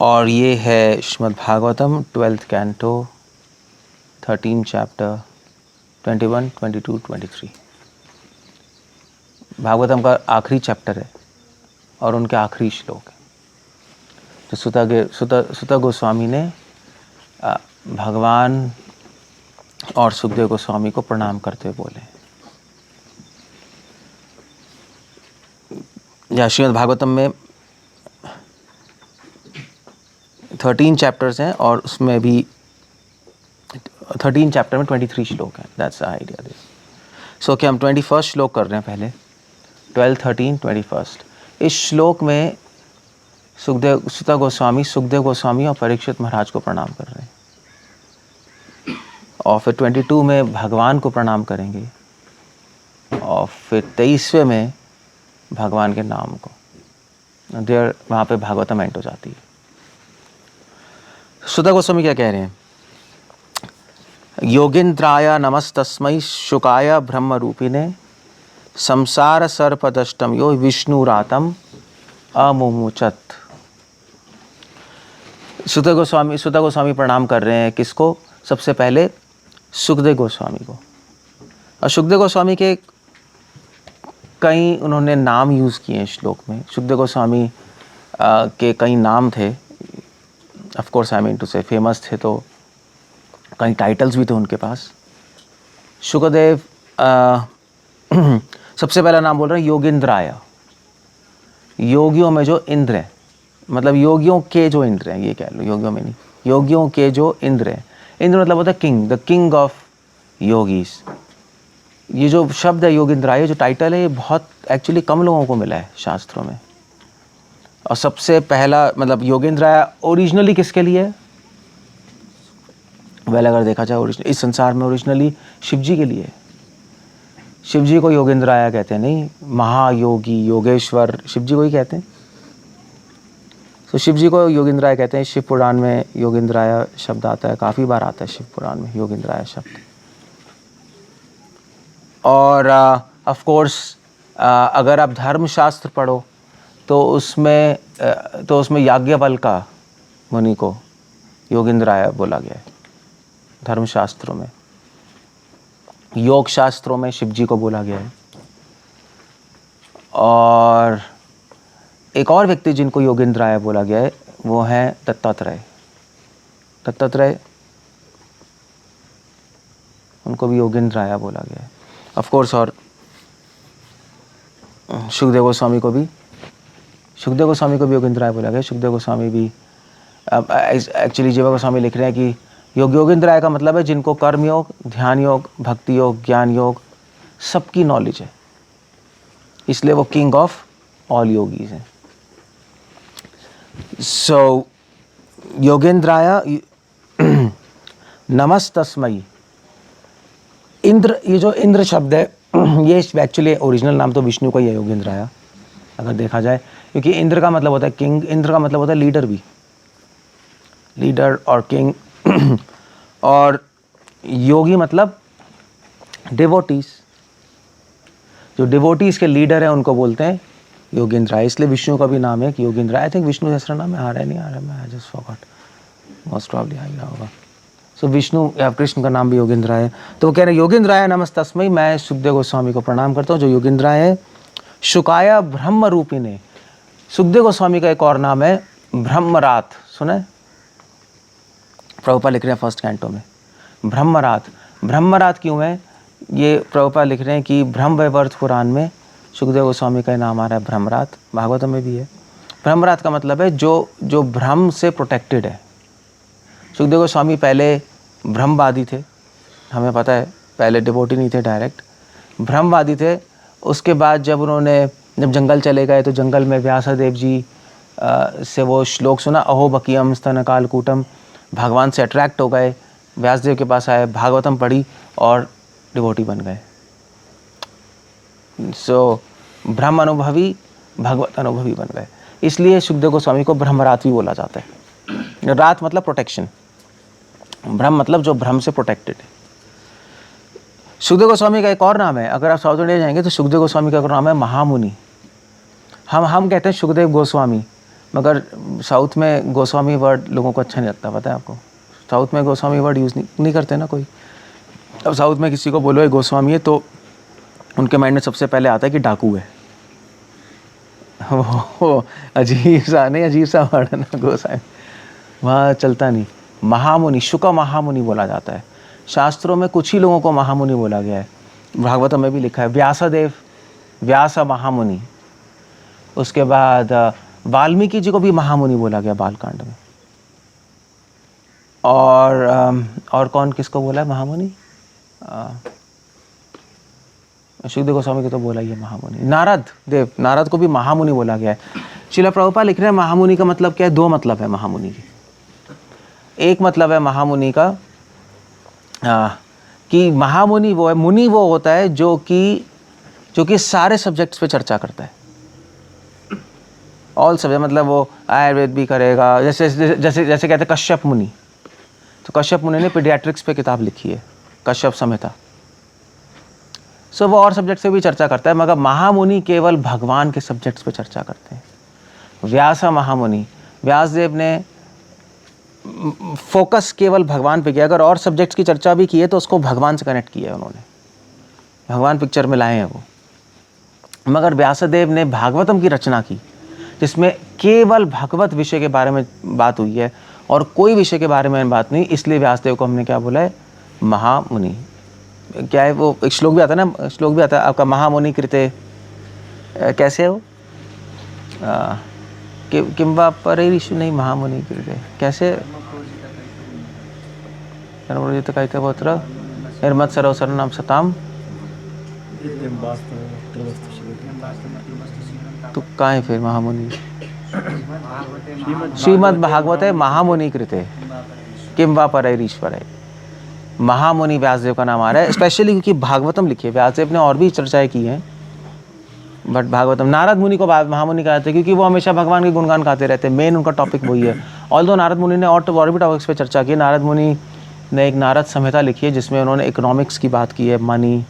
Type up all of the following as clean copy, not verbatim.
और ये है Shrimad Bhagavatam 12th canto 13 chapter 21, 22, 23। Bhagavatam का आखिरी चैप्टर है और उनके आखिरी श्लोक है जो सुता गोस्वामी ने भगवान और सुखदेव गोस्वामी को प्रणाम करते हुए बोले। या श्रीमद् भागवतम में 13 चैप्टर्स हैं और उसमें भी 13 चैप्टर में 23 श्लोक हैं। That's the idea. सो कि हम 21 श्लोक कर रहे हैं पहले, 12, 13, 21। इस श्लोक में सुता गोस्वामी सुखदेव गोस्वामी और परीक्षित महाराज को प्रणाम कर रहे हैं और फिर 22 में भगवान को प्रणाम करेंगे और फिर 23वें में भगवान के नाम को। देर वहाँ पे भागवतम एंड हो जाती है। सुता गोस्वामी क्या कह रहे हैं? योगेंद्राय नमस्तस्मै शुकाय ब्रह्म रूपिणे संसार सर्पदष्टम यो विष्णुरातम अमुमुचत। सुता गोस्वामी प्रणाम कर रहे हैं किसको? सबसे पहले सुखदेव गोस्वामी को। और सुखदेव गोस्वामी के कई उन्होंने नाम यूज़ किए हैं श्लोक में। सुखदेव गोस्वामी के कई नाम थे। Of course I mean to say famous थे, तो कई टाइटल्स भी थे उनके पास। सुखदेव सबसे पहला नाम बोल रहे हैं योगेंद्राय। योगियों में जो इंद्र है, मतलब योगियों के जो इंद्र हैं, ये कह लो, योगियों में नहीं, योगियों के जो इंद्र हैं। इंद्र मतलब होता है king, the king of yogis. ये जो शब्द है योगेंद्राय, जो टाइटल है, ये बहुत एक्चुअली कम लोगों को मिला है शास्त्रों में। और सबसे पहला मतलब योगेंद्राय ओरिजिनली किसके लिए है? वेल अगर देखा जाए ओरिजिनल इस संसार में ओरिजिनली शिव जी के लिए। शिव जी को योगेंद्राय कहते हैं, नहीं, महायोगी योगेश्वर शिव जी को ही कहते हैं। तो शिव जी को योगेंद्राय कहते हैं। शिव पुराण में योगेंद्राय शब्द आता है, काफ़ी बार आता है शिव पुराण में योगेंद्राय शब्द। और ऑफ कोर्स अगर आप धर्मशास्त्र पढ़ो तो उसमें याज्ञवल्क्य मुनि को योगेंद्राय बोला गया है धर्मशास्त्रों में। योग शास्त्रों में शिव जी को बोला गया है। और एक और व्यक्ति जिनको योगेंद्राय बोला गया है वो है दत्तात्रेय। दत्तात्रेय उनको भी योगेंद्राय बोला गया है। ऑफ कोर्स और सुखदेव गोस्वामी को भी योगेंद्राय बोला गया। सुखदेव गोस्वामी भी एक्चुअली जीवा गोस्वामी लिख रहे हैं कि योगेंद्राय का मतलब है जिनको कर्म योग, ध्यान योग, भक्ति योग, ज्ञान योग सबकी नॉलेज है, इसलिए वो किंग ऑफ ऑल योगीज हैं। सो योगेंद्राय नमस्तस्मै। इंद्र, ये जो इंद्र शब्द है ये एक्चुअली ओरिजिनल नाम तो विष्णु का ही है योगेंद्राय, अगर देखा जाए, क्योंकि इंद्र का मतलब होता है किंग, इंद्र का मतलब होता है लीडर भी, लीडर और किंग। और योगी मतलब डिवोटीज, जो डिवोटीज के लीडर हैं उनको बोलते हैं योगेंद्राय। इसलिए विष्णु का भी नाम है कि योगेंद्राय। आई थिंक विष्णु सहस्त्र नाम में आ रहा है, नहीं आ रहा है, मैं जस्ट फॉरगॉट, मोस्ट प्रॉब्ली आ गया होगा। सो विष्णु या कृष्ण का नाम भी योगेंद्राय है। तो वो कह रहे हैं योगेंद्राय नमस्तस्मै, मैं सुखदेव गोस्वामी को प्रणाम करता हूँ जो योगेंद्राय है। शुकाय ब्रह्म रूपिणे। सुखदेव गोस्वामी का एक और नाम है ब्रह्मरात, सुना है? प्रभुपाद लिख रहे हैं फर्स्ट कैंटो में ब्रह्मरात। ब्रह्मरात क्यों है? ये प्रभुपाद लिख रहे हैं कि ब्रह्म वैवर्त पुराण में सुखदेव गोस्वामी का नाम आ रहा है ब्रह्मरात, भागवत में भी है। ब्रह्मरात का मतलब है जो ब्रह्म से प्रोटेक्टेड है। सुखदेव गोस्वामी पहले ब्रह्मवादी थे, हमें पता है, पहले डिवोटी नहीं थे, डायरेक्ट ब्रह्मवादी थे। उसके बाद जब जंगल चले गए तो जंगल में व्यासदेव जी से वो श्लोक सुना, अहो बकियम स्तन कालकूटम, भगवान से अट्रैक्ट हो गए, व्यासदेव के पास आए, भागवतम पढ़ी और डिवोटी बन गए। सो ब्रह्म अनुभवी भगवत अनुभवी बन गए। इसलिए सुखदेव गोस्वामी को ब्रह्मरात भी बोला जाता है। रात मतलब प्रोटेक्शन, ब्रह्म मतलब जो ब्रह्म से प्रोटेक्टेड है। सुखदेव गोस्वामी का एक और नाम है, अगर आप साउथ इंडिया जाएंगे तो सुखदेव गोस्वामी का एक और नाम है महामुनि। हम कहते हैं सुखदेव गोस्वामी, मगर साउथ में गोस्वामी वर्ड लोगों को अच्छा नहीं लगता, पता है आपको? साउथ में गोस्वामी वर्ड यूज़ नहीं करते ना कोई। अब साउथ में किसी को बोलो ये गोस्वामी है तो उनके माइंड में सबसे पहले आता है कि डाकू है। वो अजीब सा वर्ड है ना गोस्वामी, वहाँ चलता नहीं। महामुनि, शुक महामुनि बोला जाता है। शास्त्रों में कुछ ही लोगों को महामुनि बोला गया है, भागवतम में भी लिखा है व्यासदेव, व्यास महामुनि। उसके बाद वाल्मीकि जी को भी महामुनि बोला गया बालकांड में। और कौन किसको बोला है महामुनि? सुखदेव गोस्वामी को तो बोला ही है महामुनि। नारद को भी महामुनि बोला गया है। श्रील प्रभुपाद लिख रहे हैं महामुनि का मतलब क्या है? दो मतलब है महामुनि की। एक मतलब है महामुनि का कि महामुनि वो है, मुनि वो होता है जो कि सारे सब्जेक्ट्स पे चर्चा करता है। ऑल सब्जेक्ट, मतलब वो आयुर्वेद भी करेगा, जैसे कहते हैं कश्यप मुनि। तो कश्यप मुनि ने पीडियाट्रिक्स पे किताब लिखी है, कश्यप संहिता। सो वो और सब्जेक्ट से भी चर्चा करता है, मगर महामुनि केवल भगवान के सब्जेक्ट्स पे चर्चा करते हैं। व्यास महामुनि, व्यासदेव ने फोकस केवल भगवान पे किया। अगर और सब्जेक्ट्स की चर्चा भी की है तो उसको भगवान से कनेक्ट किया है उन्होंने, भगवान पिक्चर में लाए हैं वो। मगर व्यासदेव ने भागवतम की रचना की जिसमें केवल भगवत विषय के बारे में बात हुई है और कोई विषय के बारे में बात नहीं, इसलिए व्यासदेव को हमने क्या बोला है? महामुनि। क्या है वो? एक श्लोक भी आता है ना, श्लोक भी आता है आपका, महामुनि कृते कैसे है वो? किंबा परे ऋषि, नहीं, महामुनि कृते कैसे? निर्मत सरोवर नाम सताम। तो कहाँ है फिर महामुनि? श्रीमद् भागवत है महामुनि कृते किंबा परे ईश्वर है। महामुनि व्यासदेव का नाम आ रहा है स्पेशली क्योंकि भागवतम लिखी है। व्यासदेव ने और भी चर्चाएं की हैं, बट भागवतम, नारद मुनि को महामुनि कहते हैं क्योंकि वो हमेशा भगवान के गुणगान गाते रहते हैं। मेन उनका टॉपिक वही है। ऑल्दो नारद मुनि ने और भी टॉपिक्स पे चर्चा की। नारद मुनि ने एक नारद संहिता लिखी है जिसमें उन्होंने इकोनॉमिक्स की बात की है, money,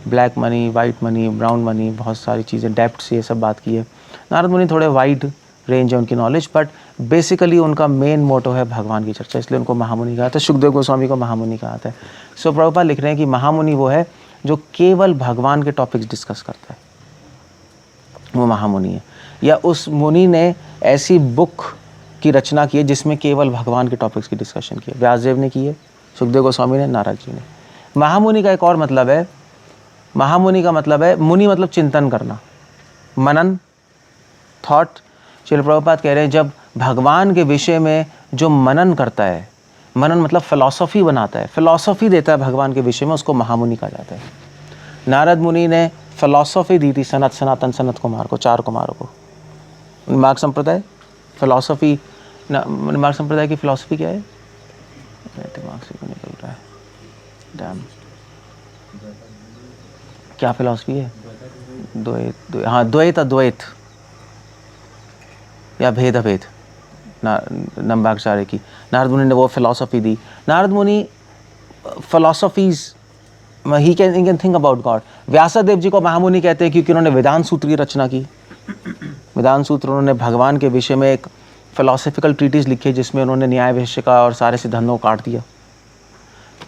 black money, white money, brown money, बहुत सारी चीज़ें, डेप्ट्स, ये सब बात की है। नारद मुनि थोड़े वाइड रेंज है उनकी नॉलेज, बट बेसिकली उनका मेन मोटो है भगवान की चर्चा, इसलिए उनको महामुनि कहा था। सुखदेव गोस्वामी को महामुनि कहा था। सो प्रभुपाद लिख रहे हैं कि महामुनि वो है जो केवल भगवान के टॉपिक्स डिस्कस करता है, वो महामुनि है। या उस मुनि ने ऐसी बुक की रचना की है जिसमें केवल भगवान के टॉपिक्स की डिस्कशन की है। व्यासदेव ने की है, सुखदेव गोस्वामी ने, नारद जी ने। महामुनि का एक और मतलब है, महामुनि का मतलब है, मुनि मतलब चिंतन करना, मनन, थॉट। श्रील प्रभुपाद कह रहे हैं जब भगवान के विषय में जो मनन करता है, मनन मतलब फिलॉसफी बनाता है, फिलॉसफी देता है भगवान के विषय में, उसको महामुनि कहा जाता है। नारद मुनि ने फिलॉसफी दी थी सनातन सनत कुमार को, 4 कुमारों को। मार्ग संप्रदाय फिलॉसफी, मार्ग संप्रदाय की फिलॉसफी क्या है? दिमाग से क्यों निकल रहा है? डैम, क्या फिलॉसफी है? द्वैत अद्वैत या भेद अभेद, नंबाचार्य की। नारद मुनि ने वो फिलॉसफी दी। Narad Muni philosophizes, he can think about God. Vyasadev ji को महामुनि कहते हैं क्योंकि उन्होंने वेदांत सूत्र की रचना की। वेदांत सूत्र, उन्होंने भगवान के विषय में एक फिलोसफिकल ट्रीटीज लिखी जिसमें उन्होंने न्याय वैश्य का और सारे सिद्धांतों को काट दिया।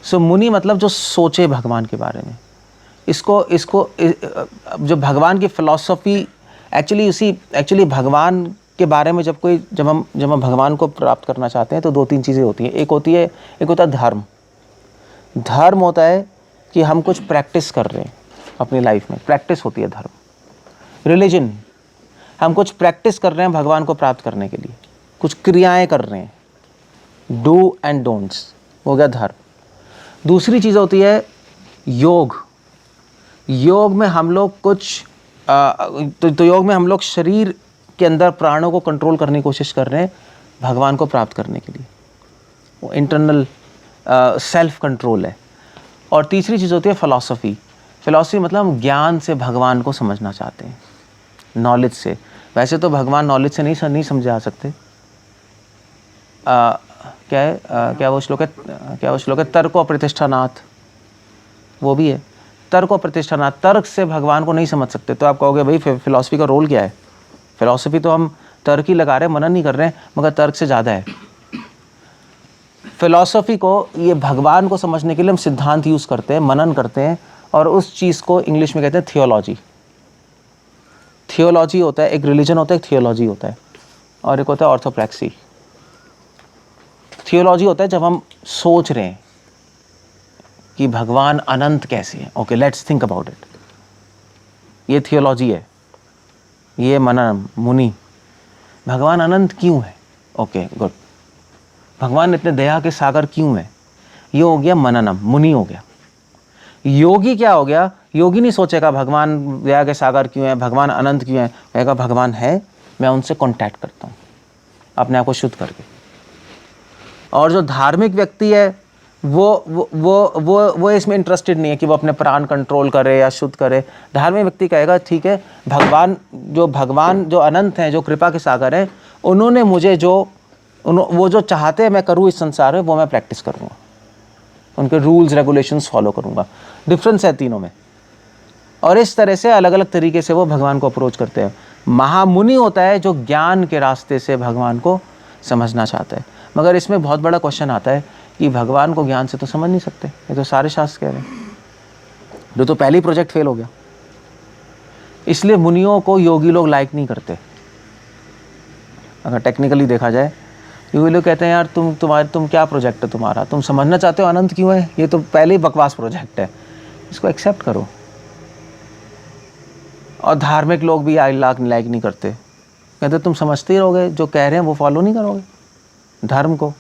सो मुनि मतलब जो सोचे भगवान के बारे में। इसको जो भगवान की फिलॉसफी एक्चुअली भगवान के बारे में जब हम भगवान को प्राप्त करना चाहते हैं तो 2-3 चीज़ें होती हैं। एक होता है धर्म। धर्म होता है कि हम कुछ प्रैक्टिस कर रहे हैं अपनी लाइफ में, प्रैक्टिस होती है धर्म। रिलीजन, हम कुछ प्रैक्टिस कर रहे हैं भगवान को प्राप्त करने के लिए, कुछ क्रियाएं कर रहे हैं, डू एंड डोंट्स, हो गया धर्म। दूसरी चीज़ होती है योग। योग में हम लोग योग में हम लोग शरीर के अंदर प्राणों को कंट्रोल करने की कोशिश कर रहे हैं भगवान को प्राप्त करने के लिए, वो इंटरनल सेल्फ कंट्रोल है। और तीसरी चीज़ होती है फिलॉसफी। फिलॉसफी मतलब हम ज्ञान से भगवान को समझना चाहते हैं, नॉलेज से। वैसे तो भगवान नॉलेज से नहीं समझे जा सकते। क्या वो श्लोक है? तर्क और प्रतिष्ठानाथ, वो भी है। तर्क और प्रतिष्ठानाथ, तर्क से भगवान को नहीं समझ सकते। तो आप कहोगे भाई फिलॉसफी का रोल क्या है? फिलॉसफी तो हम तर्क ही लगा रहे हैं, मनन नहीं कर रहे हैं, मगर तर्क से ज़्यादा है। फिलॉसफी को, ये भगवान को समझने के लिए हम सिद्धांत यूज़ करते हैं, मनन करते हैं, और उस चीज़ को इंग्लिश में कहते हैं थियोलॉजी। थियोलॉजी होता है, एक रिलीजन होता है, एक थियोलॉजी होता है, और एक होता है ऑर्थोप्रैक्सी। थियोलॉजी होता है जब हम सोच रहे हैं कि भगवान अनंत कैसे है। Okay, let's think about it. ये थियोलॉजी है, ये मनन, मुनि। भगवान अनंत क्यों है? Okay, good. भगवान इतने दया के सागर क्यों है? ये हो गया मननम, मुनि हो गया। योगी क्या हो गया? योगी नहीं सोचेगा भगवान दया के सागर क्यों है, भगवान अनंत क्यों है। कहेगा भगवान है, मैं उनसे कांटेक्ट करता हूँ अपने आप को शुद्ध करके। और जो धार्मिक व्यक्ति है वो इसमें इंटरेस्टेड नहीं है कि वो अपने प्राण कंट्रोल करे या शुद्ध करे। धार्मिक व्यक्ति कहेगा ठीक है, भगवान जो अनंत हैं, जो कृपा के सागर हैं, उन्होंने मुझे वो जो चाहते हैं मैं करूँ इस संसार में, वो मैं प्रैक्टिस करूँगा, उनके रूल्स रेगुलेशंस फॉलो करूँगा। डिफरेंस है तीनों में। और इस तरह से अलग अलग तरीके से वो भगवान को अप्रोच करते हैं। महामुनि होता है जो ज्ञान के रास्ते से भगवान को समझना चाहता है। मगर इसमें बहुत बड़ा क्वेश्चन आता है कि भगवान को ज्ञान से तो समझ नहीं सकते, ये तो सारे शास्त्र कह रहे हैं। तो पहले ही प्रोजेक्ट फेल हो गया। इसलिए मुनियों को योगी लोग लाइक नहीं करते। अगर टेक्निकली देखा जाए, योगी लोग कहते हैं यार तुम क्या प्रोजेक्ट है तुम्हारा, तुम समझना चाहते हो अनंत क्यों है, ये तो पहले ही बकवास प्रोजेक्ट है, इसको एक्सेप्ट करो। और धार्मिक लोग भी लाइक नहीं करते, कहते तुम समझते ही रहोगे, जो कह रहे हैं वो फॉलो नहीं करोगे धर्म को।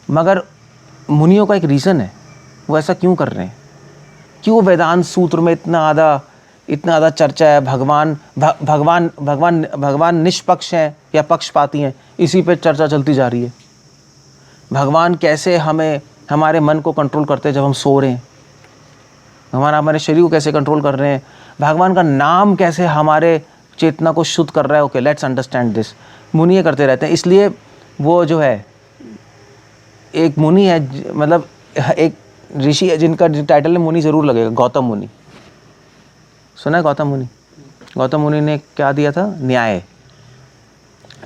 मगर मुनियों का एक रीज़न है, वो ऐसा क्यों कर रहे हैं? क्यों वेदांत सूत्र में इतना ज़्यादा चर्चा है? भगवान निष्पक्ष हैं या पक्षपाती हैं, इसी पे चर्चा चलती जा रही है। भगवान कैसे हमारे मन को कंट्रोल करते हैं जब हम सो रहे हैं, भगवान हमारे शरीर को कैसे कंट्रोल कर रहे हैं, भगवान का नाम कैसे हमारे चेतना को शुद्ध कर रहा है। Okay, let's understand this. मुनि ये करते रहते हैं। इसलिए वो जो है, एक मुनि है, मतलब एक ऋषि है जिनका टाइटल में मुनि ज़रूर लगेगा, गौतम मुनि। सुना है गौतम मुनि? गौतम मुनि ने क्या दिया था?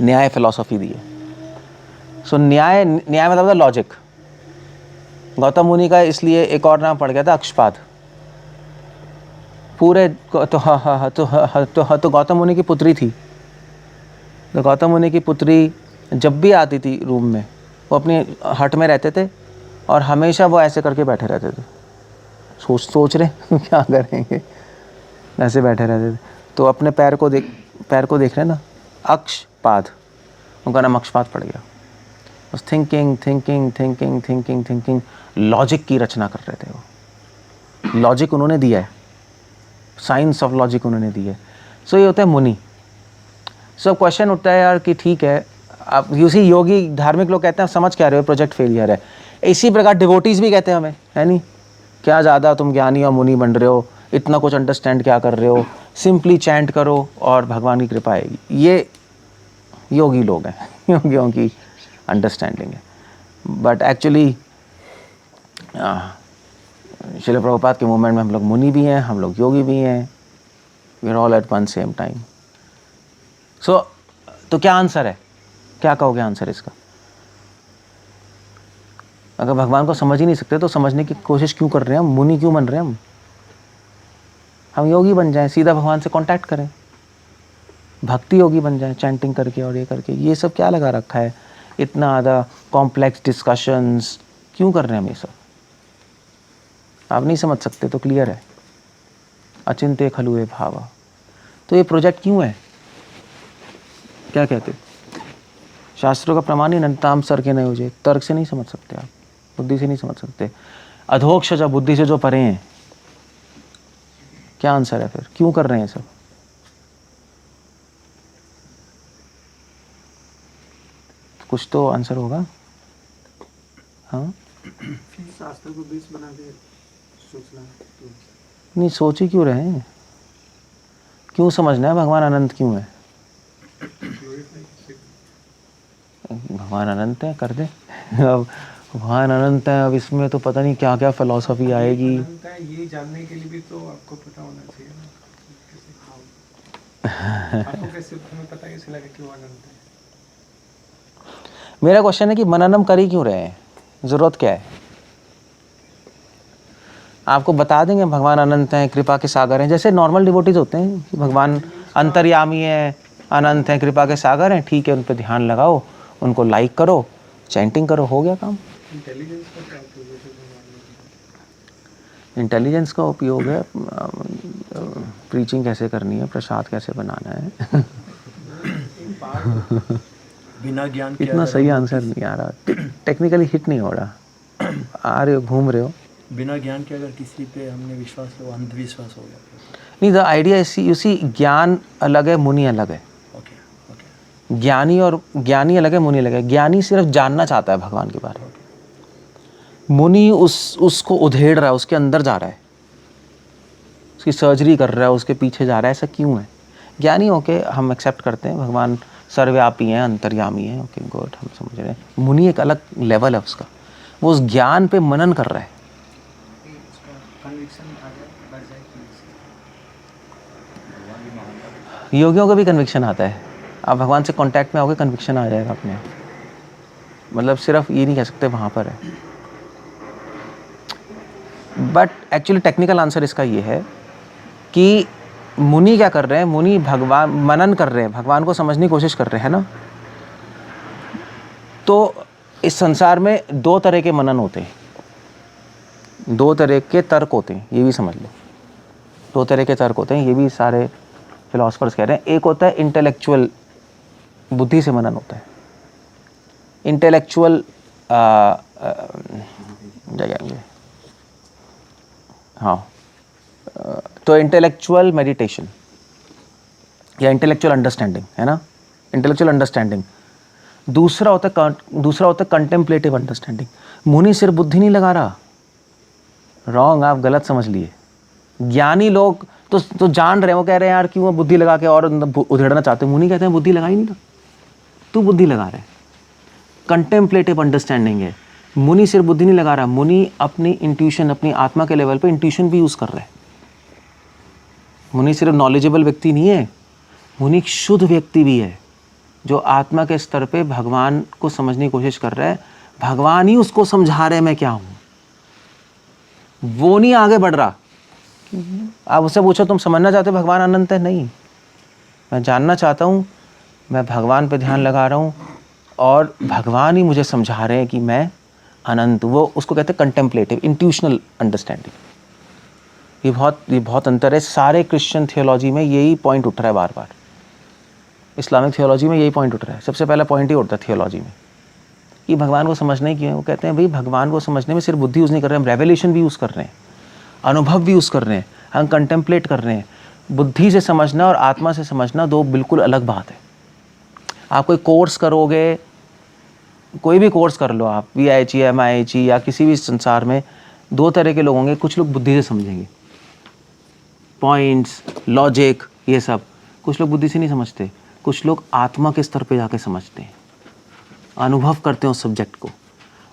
न्याय फिलॉसफी दी है। सो न्याय मतलब था लॉजिक। गौतम मुनि का इसलिए एक और नाम पड़ गया था अक्षपाद। पूरे तो गौतम मुनि की पुत्री थी। तो गौतम मुनि की पुत्री जब भी आती थी रूम में, वो अपनी हट में रहते थे और हमेशा वो ऐसे करके बैठे रहते थे। सोच रहे क्या करेंगे, ऐसे बैठे रहते थे। तो अपने पैर को देख रहे ना, अक्षपाद, उनका नाम अक्षपाद पड़ गया। बस थिंकिंग लॉजिक की रचना कर रहे थे वो। लॉजिक उन्होंने दिया है, साइंस ऑफ लॉजिक उन्होंने दी है। सो ये होता है मुनि। सो क्वेश्चन उठता है यार कि ठीक है, आप यूसी योगी धार्मिक लोग कहते हैं समझ क्या रहे हो, प्रोजेक्ट फेलियर है। इसी प्रकार डिवोटीज भी कहते हैं हमें, है नहीं, क्या ज़्यादा तुम ज्ञानी और मुनि बन रहे हो, इतना कुछ अंडरस्टैंड क्या कर रहे हो, सिंपली चैंट करो और भगवान की कृपा आएगी। ये योगी लोग हैं, योगियों की अंडरस्टैंडिंग है। बट एक्चुअली श्रील प्रभुपाद के मूवमेंट में हम लोग मुनि भी हैं, हम लोग योगी भी हैं, we are all at one same time. So तो क्या आंसर है, क्या कहोगे आंसर इसका? अगर भगवान को समझ ही नहीं सकते तो समझने की कोशिश क्यों कर रहे हैं हम? मुनि क्यों बन रहे हैं हम योगी बन जाएं, सीधा भगवान से कांटेक्ट करें, भक्ति योगी बन जाएं, चैंटिंग करके और ये करके। ये सब क्या लगा रखा है, इतना ज़्यादा कॉम्प्लेक्स डिस्कशंस क्यों कर रहे हैं हम ये सब? आप नहीं समझ सकते तो क्लियर है, अचिंत्य खलुए भावा। तो ये प्रोजेक्ट क्यों है? क्या कहते? शास्त्रों का प्रमाण ही नंताम सर के नहीं हो जाए, तर्क से नहीं समझ सकते आप, बुद्धि से नहीं समझ सकते, अधोक्ष जो बुद्धि से जो परे हैं। क्या आंसर है फिर, क्यों कर रहे हैं सब? कुछ तो आंसर होगा। हाँ, शास्त्र को बीच बना के सोचना नहीं, सोच ही क्यों रहे हैं? क्यों समझना है भगवान अनंत क्यों है? भगवान अनंत है, कर दे। अब भगवान अनंत है, अब इसमें तो पता नहीं क्या क्या फिलॉसफी आएगी। ये जानने के लिए भी तो आपको पता होना चाहिए ना। आपको कैसे हमें पता कैसे लगा कि वो अनंत है? मेरा क्वेश्चन है कि मननम कर ही क्यों रहे हैं, जरूरत क्या है? आपको बता देंगे भगवान अनंत हैं, कृपा के सागर हैं, जैसे नॉर्मल डिवोटीज होते हैं कि भगवान अंतर्यामी है, अनंत हैं, कृपा के सागर हैं, ठीक है, उन पर ध्यान लगाओ, उनको लाइक करो, चैंटिंग करो, हो गया काम। इंटेलिजेंस का क्या उपयोग है फिर भगवान में? इंटेलिजेंस का उपयोग है प्रीचिंग कैसे करनी है, प्रसाद कैसे बनाना है। एक पार्ट बिना ज्ञान के इतना अगर सही हम आंसर नहीं आ रहा, टेक्निकली हिट नहीं हो रहा। आ रहे हो, घूम रहे हो। बिना ज्ञान के अगर किसी पे हमने विश्वास किया, वो अंधविश्वास हो गया। नहीं, the idea is you see, ज्ञान अलग है, मुनि अलग है। ओके ओके ज्ञानी अलग है, मुनि अलग है। ज्ञानी सिर्फ जानना चाहता है भगवान के बारे में, मुनि उसको उधेड़ रहा है, उसके अंदर जा रहा है, उसकी सर्जरी कर रहा है, उसके पीछे जा रहा है। ऐसा क्यों है? ज्ञानी होके हम एक्सेप्ट करते हैं भगवान सर्वव्यापी हैं, अंतर्यामी हैं, ओके गुड, हम समझ रहे हैं। मुनि एक अलग लेवल है उसका, वो उस ज्ञान पे मनन कर रहा है। कन्विक्शन आ गया, बढ़ जाए योगियों का भी कन्विक्शन आता है, आप भगवान से कांटेक्ट में आओगे, कन्विक्शन आ जाएगा अपने आप। मतलब सिर्फ ये नहीं कह सकते वहाँ पर है, बट एक्चुअली टेक्निकल आंसर इसका ये है कि मुनि क्या कर रहे हैं, मुनि भगवान मनन कर रहे हैं, भगवान को समझने की कोशिश कर रहे हैं ना। तो इस संसार में दो तरह के मनन होते हैं, दो तरह के तर्क होते हैं, ये भी समझ लो। दो तरह के तर्क होते हैं, ये भी सारे फिलोसफर्स कह रहे हैं। एक होता है इंटेलेक्चुअल, बुद्धि से मनन होता है। इंटेलेक्चुअल हाँ, तो इंटेलेक्चुअल मेडिटेशन या इंटेलेक्चुअल अंडरस्टैंडिंग है ना, इंटेलेक्चुअल अंडरस्टैंडिंग। दूसरा होता है कंटेम्पलेटिव अंडरस्टैंडिंग। मुनि सिर्फ बुद्धि नहीं लगा रहा, रॉन्ग, आप गलत समझ लिए। ज्ञानी लोग तो जान रहे हैं, वो कह रहे हैं यार क्यों बुद्धि लगा के और उधेड़ना चाहते हैं। मुनि कहते हैं बुद्धि लगा ही नहीं था, तू बुद्धि लगा रहा है। कंटेम्पलेटिव अंडरस्टैंडिंग है। मुनि सिर्फ बुद्धि नहीं लगा रहा, मुनि अपनी इंट्यूशन, अपनी आत्मा के लेवल पे इंट्यूशन भी यूज कर रहा है। मुनि सिर्फ नॉलेजेबल व्यक्ति नहीं है, मुनि एक शुद्ध व्यक्ति भी है, जो आत्मा के स्तर पे भगवान को समझने की कोशिश कर रहा है। भगवान ही उसको समझा रहे हैं मैं क्या हूं, वो नहीं आगे बढ़ रहा। आप उससे पूछो तुम समझना चाहते हो भगवान अनंत है? नहीं, मैं जानना चाहता हूं, मैं भगवान पे ध्यान लगा रहा हूं और भगवान ही मुझे समझा रहे हैं कि मैं अनंत। वो उसको कहते हैं कंटेम्पलेटिव, इंट्यूशनल अंडरस्टैंडिंग। ये बहुत अंतर है। सारे क्रिश्चियन थियोलॉजी में यही पॉइंट उठ रहा है बार बार, इस्लामिक थियोलॉजी में यही पॉइंट उठ रहा है। सबसे पहला पॉइंट ही उठता है थियोलॉजी में कि भगवान को समझने क्यों है। वो कहते हैं भाई भगवान को समझने में सिर्फ बुद्धि यूज़ नहीं कर रहे हैं, हम रेवलेशन भी यूज़ कर रहे हैं, अनुभव भी यूज़ कर रहे हैं, हम कंटेम्पलेट कर रहे हैं। बुद्धि से समझना और आत्मा से समझना दो बिल्कुल अलग बात है। आप कोई कोर्स करोगे, कोई भी कोर्स कर लो आप, VIHE, MIHE या किसी भी संसार में, दो तरह के लोग होंगे। कुछ लोग बुद्धि से समझेंगे, पॉइंट्स, लॉजिक, ये सब। कुछ लोग बुद्धि से नहीं समझते, कुछ लोग आत्मा के स्तर पे जाके समझते हैं, अनुभव करते हैं उस सब्जेक्ट को।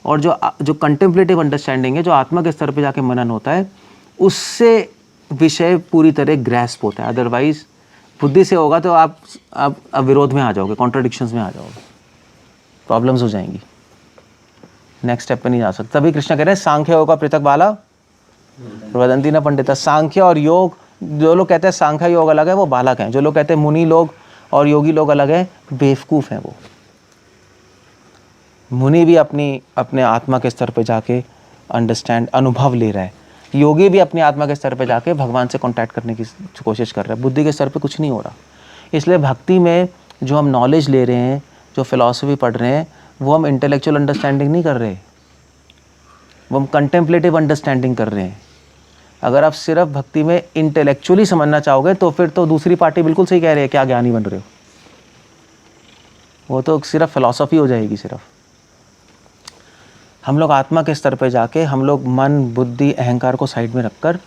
और जो कंटेम्पलेटिव अंडरस्टैंडिंग है, जो आत्मा के स्तर पे जाके मनन होता है, उससे विषय पूरी तरह ग्रैस्प होता है। अदरवाइज बुद्धि से होगा तो आप विरोध में आ जाओगे, कॉन्ट्राडिक्शंस में आ जाओगे, प्रॉब्लम्स हो जाएंगी, नेक्स्ट स्टेप पे नहीं जा सकते। तभी कृष्ण कह रहे हैं सांख्य योग का पृथक बाला वदंती न पंडिता। सांख्य और योग, जो लोग कहते हैं सांख्य योग अलग है, वो बालक हैं। जो लोग कहते हैं मुनि लोग और योगी लोग अलग है, बेवकूफ़ हैं वो। मुनि भी अपने आत्मा के स्तर पे जाके अनुभव ले रहा है, योगी भी अपनी आत्मा के स्तर पे जाके भगवान से कांटेक्ट करने की कोशिश कर रहा है। बुद्धि के स्तर पे कुछ नहीं हो रहा। इसलिए भक्ति में जो हम नॉलेज ले रहे हैं, जो फिलॉसफी पढ़ रहे हैं, वो हम इंटेलेक्चुअल अंडरस्टैंडिंग नहीं कर रहे, वो हम कंटेम्पलेटिव अंडरस्टैंडिंग कर रहे हैं। अगर आप सिर्फ भक्ति में इंटेलेक्चुअली समझना चाहोगे तो फिर तो दूसरी पार्टी बिल्कुल सही कह रही है, क्या ज्ञानी बन रहे हो, वो तो सिर्फ फिलॉसफी हो जाएगी सिर्फ। हम लोग आत्मा के स्तर पे जाके, हम लोग मन, बुद्धि, अहंकार को साइड में रखकर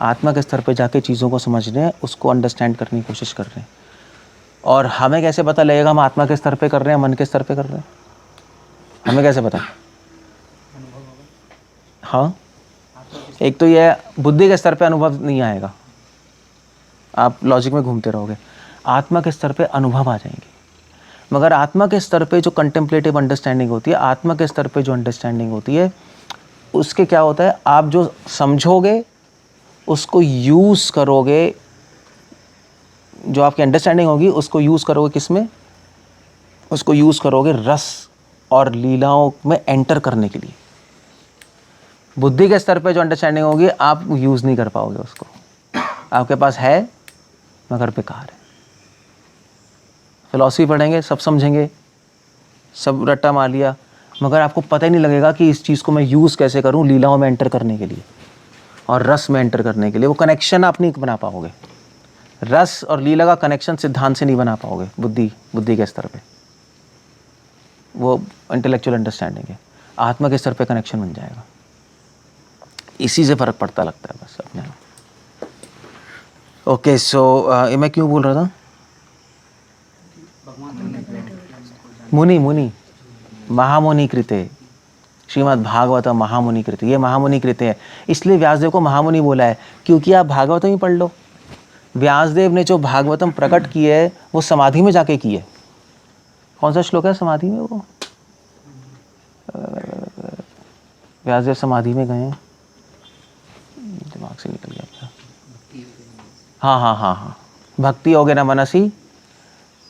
आत्मा के स्तर पे जाके चीज़ों को समझ रहे हैं, उसको अंडरस्टैंड करने की कोशिश कर रहे हैं। और हमें कैसे पता लगेगा हम आत्मा के स्तर पे कर रहे हैं, मन के स्तर पे कर रहे हैं? हमें कैसे पता? हाँ, एक तो ये बुद्धि के स्तर पे अनुभव नहीं आएगा, आप लॉजिक में घूमते रहोगे। आत्मा के स्तर पे अनुभव आ जाएंगे। मगर आत्मा के स्तर पे जो कंटेम्पलेटिव अंडरस्टैंडिंग होती है, आत्मा के स्तर पे जो अंडरस्टैंडिंग होती है, उसके क्या होता है, आप जो समझोगे उसको यूज़ करोगे, जो आपकी अंडरस्टैंडिंग होगी उसको यूज़ करोगे किस में, उसको यूज़ करोगे रस और लीलाओं में एंटर करने के लिए। बुद्धि के स्तर पे जो अंडरस्टैंडिंग होगी आप यूज़ नहीं कर पाओगे उसको, आपके पास है मगर बेकार है। फिलॉसफी पढ़ेंगे, सब समझेंगे, सब रट्टा मार लिया, मगर आपको पता ही नहीं लगेगा कि इस चीज़ को मैं यूज़ कैसे करूं लीलाओं में एंटर करने के लिए और रस में एंटर करने के लिए। वो कनेक्शन आप नहीं बना पाओगे, रस और लीला का कनेक्शन सिद्धांत से नहीं बना पाओगे बुद्धि के स्तर पे। वो इंटेलेक्चुअल अंडरस्टैंडिंग है, आत्मा के स्तर पे कनेक्शन बन जाएगा। इसी से फ़र्क पड़ता लगता है बस अपने आप। ओके, सो मैं क्यों बोल रहा था, मुनि महामुनि कृते, श्रीमद् भागवत महामुनि कृते, ये महामुनि कृते है। इसलिए व्यासदेव को महामुनि बोला है क्योंकि आप भागवतम ही पढ़ लो। व्यासदेव ने जो भागवतम प्रकट की है वो समाधि में जाके की है। कौन सा श्लोक है समाधि में, वो व्यासदेव समाधि में गए, दिमाग से निकल गया क्या, हाँ, भक्ति योगे न मनसी,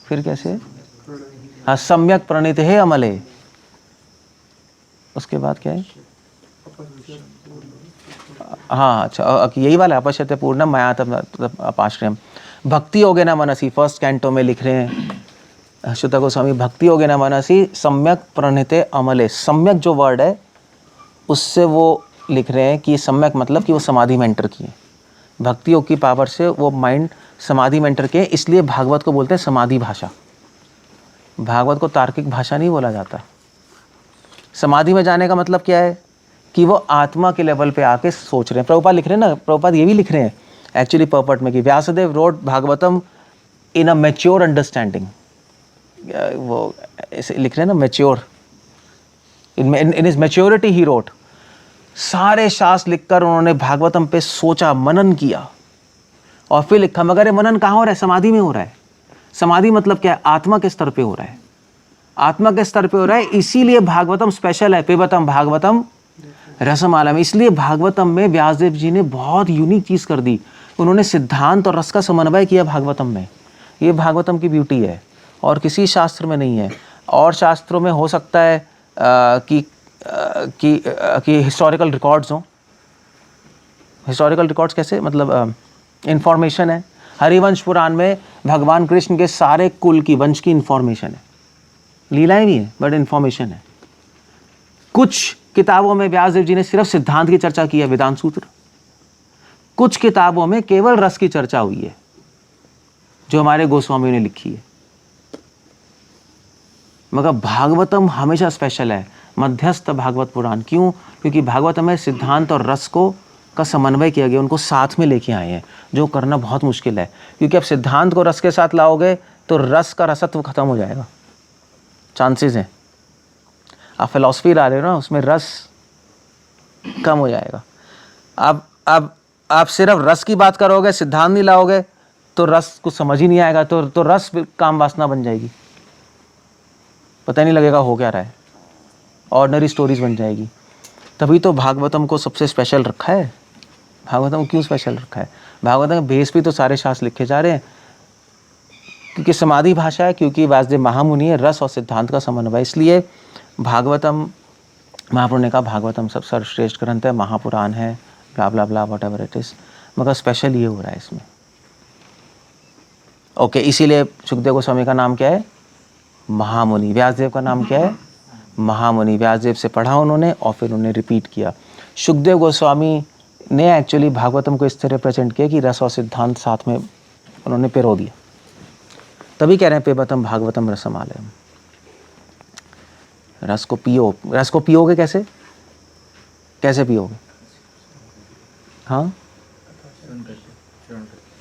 फिर कैसे, हाँ, सम्यक प्रणीत है अमले, उसके बाद क्या है, हाँ अच्छा यही वाला अपश्यते पूर्णम मया तब अपाश्रयम। भक्ति योगे न मनसी फर्स्ट कैंटो में लिख रहे हैं शुद्ध गोस्वामी, भक्ति योगे न मनसी सम्यक प्रणीते अमले। सम्यक जो वर्ड है उससे वो लिख रहे हैं कि सम्यक मतलब कि वो समाधि में एंटर किए, भक्ति योग की पावर से वो माइंड समाधि में एंटर किए। इसलिए भागवत को बोलते हैं समाधि भाषा। भागवत को तार्किक भाषा नहीं बोला जाता। समाधि में जाने का मतलब क्या है कि वो आत्मा के लेवल पे आके सोच रहे हैं। प्रभुपाद लिख रहे हैं ना, प्रभुपाद ये भी लिख रहे हैं एक्चुअली पर्पट में कि Vyasadev wrote Bhagavatam in a mature understanding. वो ऐसे लिख रहे हैं ना, मैच्योर, इन इज मैच्योरिटी ही रोट। सारे शास्त्र लिखकर उन्होंने भागवतम पे सोचा, मनन किया और फिर लिखा। मगर ये मनन कहाँ हो रहा है, समाधि में हो रहा है। समाधि मतलब क्या है, आत्मा के स्तर पे हो रहा है, आत्मा के स्तर पे हो रहा है। इसीलिए भागवतम स्पेशल है, पिबतम भागवतम रसमाला में। इसलिए भागवतम में व्यासदेव जी ने बहुत यूनिक चीज़ कर दी, उन्होंने सिद्धांत और रस का समन्वय किया भागवतम में। ये भागवतम की ब्यूटी है और किसी शास्त्र में नहीं है। और शास्त्रों में हो सकता है कि हिस्टोरिकल रिकॉर्ड्स हों। हिस्टोरिकल रिकॉर्ड्स कैसे, मतलब इंफॉर्मेशन है। हरिवंश पुराण में भगवान कृष्ण के सारे कुल की वंश की इंफॉर्मेशन है, लीलाएं भी हैं बट इंफॉर्मेशन है। कुछ किताबों में व्यासदेव जी ने सिर्फ सिद्धांत की चर्चा की है, वेदांत सूत्र। कुछ किताबों में केवल रस की चर्चा हुई है, जो हमारे गोस्वामी ने लिखी है। मगर भागवतम हमेशा स्पेशल है, मध्यस्थ भागवत पुराण। क्यों? क्योंकि भागवतम में सिद्धांत और रस का समन्वय किया गया, उनको साथ में लेके आए हैं, जो करना बहुत मुश्किल है। क्योंकि अब सिद्धांत को रस के साथ लाओगे तो रस का रसत्व खत्म हो जाएगा, चांसेस हैं। आप फिलॉसफी ला रहे हो ना, उसमें रस कम हो जाएगा। अब आप सिर्फ रस की बात करोगे, सिद्धांत नहीं लाओगे तो रस को समझ ही नहीं आएगा, तो रस काम वासना बन जाएगी, पता नहीं लगेगा हो क्या रहा है, ऑर्डिनरी स्टोरीज बन जाएगी। तभी तो भागवतम को सबसे स्पेशल रखा है। भागवतम को क्यों स्पेशल रखा है? भागवतम के बेस पे तो सारे शास्त्र लिखे जा रहे हैं, क्योंकि समाधि भाषा है, क्योंकि व्यासदेव महामुनि है, रस और सिद्धांत का समन्वय। इसलिए भागवतम, महापुरुष ने कहा भागवतम सब सर्वश्रेष्ठ ग्रंथ है, महापुराण है, ब्ला ब्ला ब्ला वट एवर इट इज। मगर स्पेशल ये हो रहा है इसमें। ओके, इसीलिए सुखदेव गोस्वामी का नाम क्या है? महामुनि। व्यासदेव का नाम क्या है? महामुनि। व्यासदेव से पढ़ा उन्होंने और फिर उन्होंने रिपीट किया। सुखदेव गोस्वामी ने एक्चुअली भागवतम को इस तरह प्रेजेंट किया कि रस और सिद्धांत साथ में उन्होंने पिरो दिया। तभी कह रहे हैं पिबतम भागवतम रसमालयम। रस को पियो। रस को पियोगे कैसे? कैसे पियोगे? हाँ,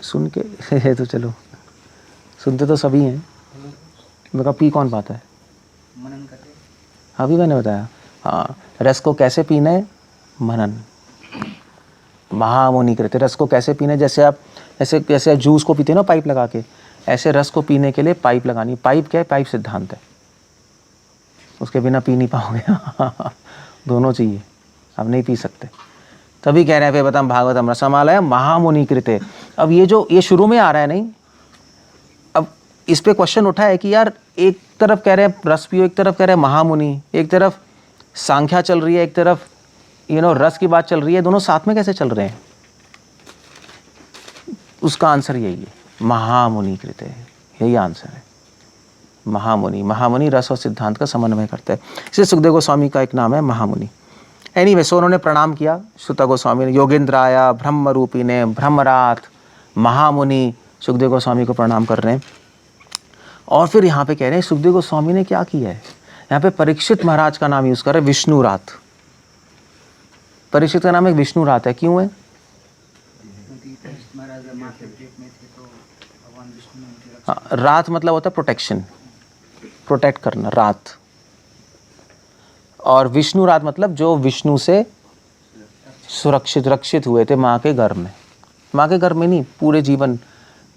सुन के तो चलो, सुनते तो सभी हैं, मगर पी कौन पाता है? मनन करके। अभी मैंने बताया। हाँ, रस को कैसे पीना है? मनन। महामुनि करते। रस को कैसे पीना है? जैसे आप जूस को पीते हो ना पाइप लगा के, ऐसे रस को पीने के लिए पाइप लगानी। पाइप क्या है? पाइप सिद्धांत है, उसके बिना पी नहीं पाओगे। दोनों चाहिए, आप नहीं पी सकते। तभी कह रहे हैं पिबताम भागवतम रसमालय महामुनि कृते। अब ये शुरू में आ रहा है नहीं, अब इस पे क्वेश्चन उठा है कि यार एक तरफ कह रहे हैं रस पियो, एक तरफ कह रहे हैं महामुनि, एक तरफ सांख्या चल रही है, एक तरफ रस की बात चल रही है, दोनों साथ में कैसे चल रहे हैं? उसका आंसर यही है, महामुनि कृते, यही आंसर है। महामुनि रस और सिद्धांत का समन्वय करते हैं, इसलिए सुखदेव गोस्वामी का एक नाम है महामुनि। एनीवे, सो उन्होंने प्रणाम किया सुत गोस्वामी ने, योगेंद्राया ब्रह्म रूपी ने, ब्रह्मरात महामुनि सुखदेव गोस्वामी को प्रणाम कर रहे हैं। और फिर यहाँ पे कह रहे हैं सुखदेव गोस्वामी ने क्या किया है, यहाँ पे परीक्षित महाराज का नाम यूज कर रहे हैं, विष्णुरात। परीक्षित का नाम एक विष्णुरात है, क्यों है? हाँ, रात मतलब होता है प्रोटेक्शन, प्रोटेक्ट करना, रात। और विष्णु रात मतलब जो विष्णु से सुरक्षित रक्षित हुए थे माँ के गर्भ में। माँ के गर्भ में नहीं, पूरे जीवन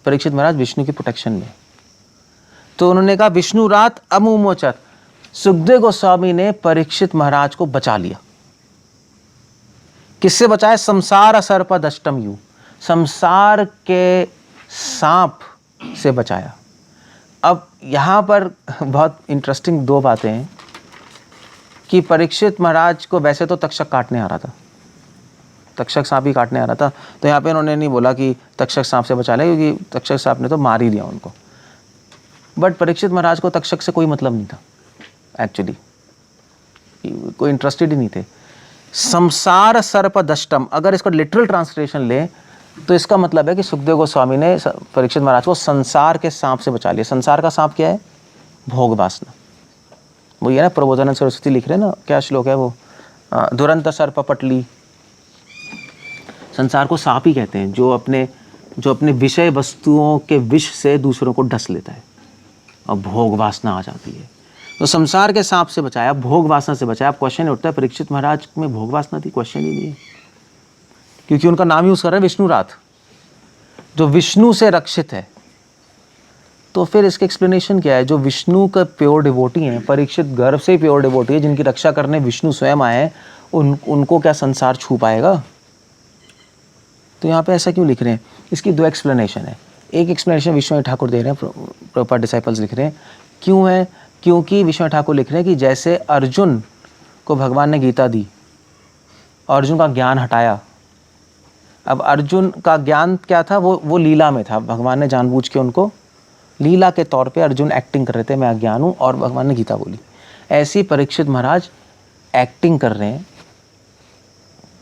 परीक्षित महाराज विष्णु की प्रोटेक्शन में। तो उन्होंने कहा विष्णु रात अमुमोचत, सुखदेव गोस्वामी ने परीक्षित महाराज को बचा लिया। किससे बचाया? संसार सर्प दष्टम यू, संसार के सांप से बचाया। अब यहाँ पर बहुत इंटरेस्टिंग दो बातें हैं कि परीक्षित महाराज को वैसे तो तक्षक काटने आ रहा था, तक्षक सांप ही काटने आ रहा था, तो यहाँ पे उन्होंने नहीं बोला कि तक्षक सांप से बचा लिया, क्योंकि तक्षक सांप ने तो मार ही दिया उनको। बट परीक्षित महाराज को तक्षक से कोई मतलब नहीं था, एक्चुअली कोई इंटरेस्टेड ही नहीं थे। संसार सर्प दष्टम, अगर इसका लिटरल ट्रांसलेशन ले तो इसका मतलब है कि सुखदेव गोस्वामी ने परीक्षित महाराज को संसार के सांप से बचा लिया। संसार का सांप क्या है? भोग वासना। वो ये ना प्रबोधानंद सरस्वती लिख रहे हैं ना, क्या श्लोक है वो, दुरंत सर्प पटली। संसार को सांप ही कहते हैं जो अपने विषय वस्तुओं के विष से दूसरों को डस लेता है और भोग वासना आ जाती है। तो संसार के सांप से बचाया, भोग वासना से बचाया। अब क्वेश्चन उठता है परीक्षित महाराज में भोग वासना थी? क्वेश्चन ही नहीं है, क्योंकि उनका नाम यूज कर रहे हैं विष्णुरात, जो विष्णु से रक्षित है। तो फिर इसके एक्सप्लेनेशन क्या है? जो विष्णु का प्योर डिवोटी हैं, परीक्षित गर्भ से प्योर डिवोटी है, जिनकी रक्षा करने विष्णु स्वयं आए, उनको क्या संसार छू पाएगा? तो यहाँ पे ऐसा क्यों लिख रहे हैं? इसकी दो एक्सप्लेनेशन है। एक एक्सप्लेनेशन विश्वनाथ ठाकुर दे रहे हैं, प्रॉपर डिसाइपल्स लिख रहे हैं। क्यों है? क्योंकि विश्वनाथ ठाकुर लिख रहे हैं कि जैसे अर्जुन को भगवान ने गीता दी, अर्जुन का ज्ञान हटाया। अब अर्जुन का ज्ञान क्या था? वो लीला में था। भगवान ने जानबूझ के उनको लीला के तौर पे अर्जुन एक्टिंग कर रहे थे, मैं अज्ञान हूँ, और भगवान ने गीता बोली। ऐसी परीक्षित महाराज एक्टिंग कर रहे हैं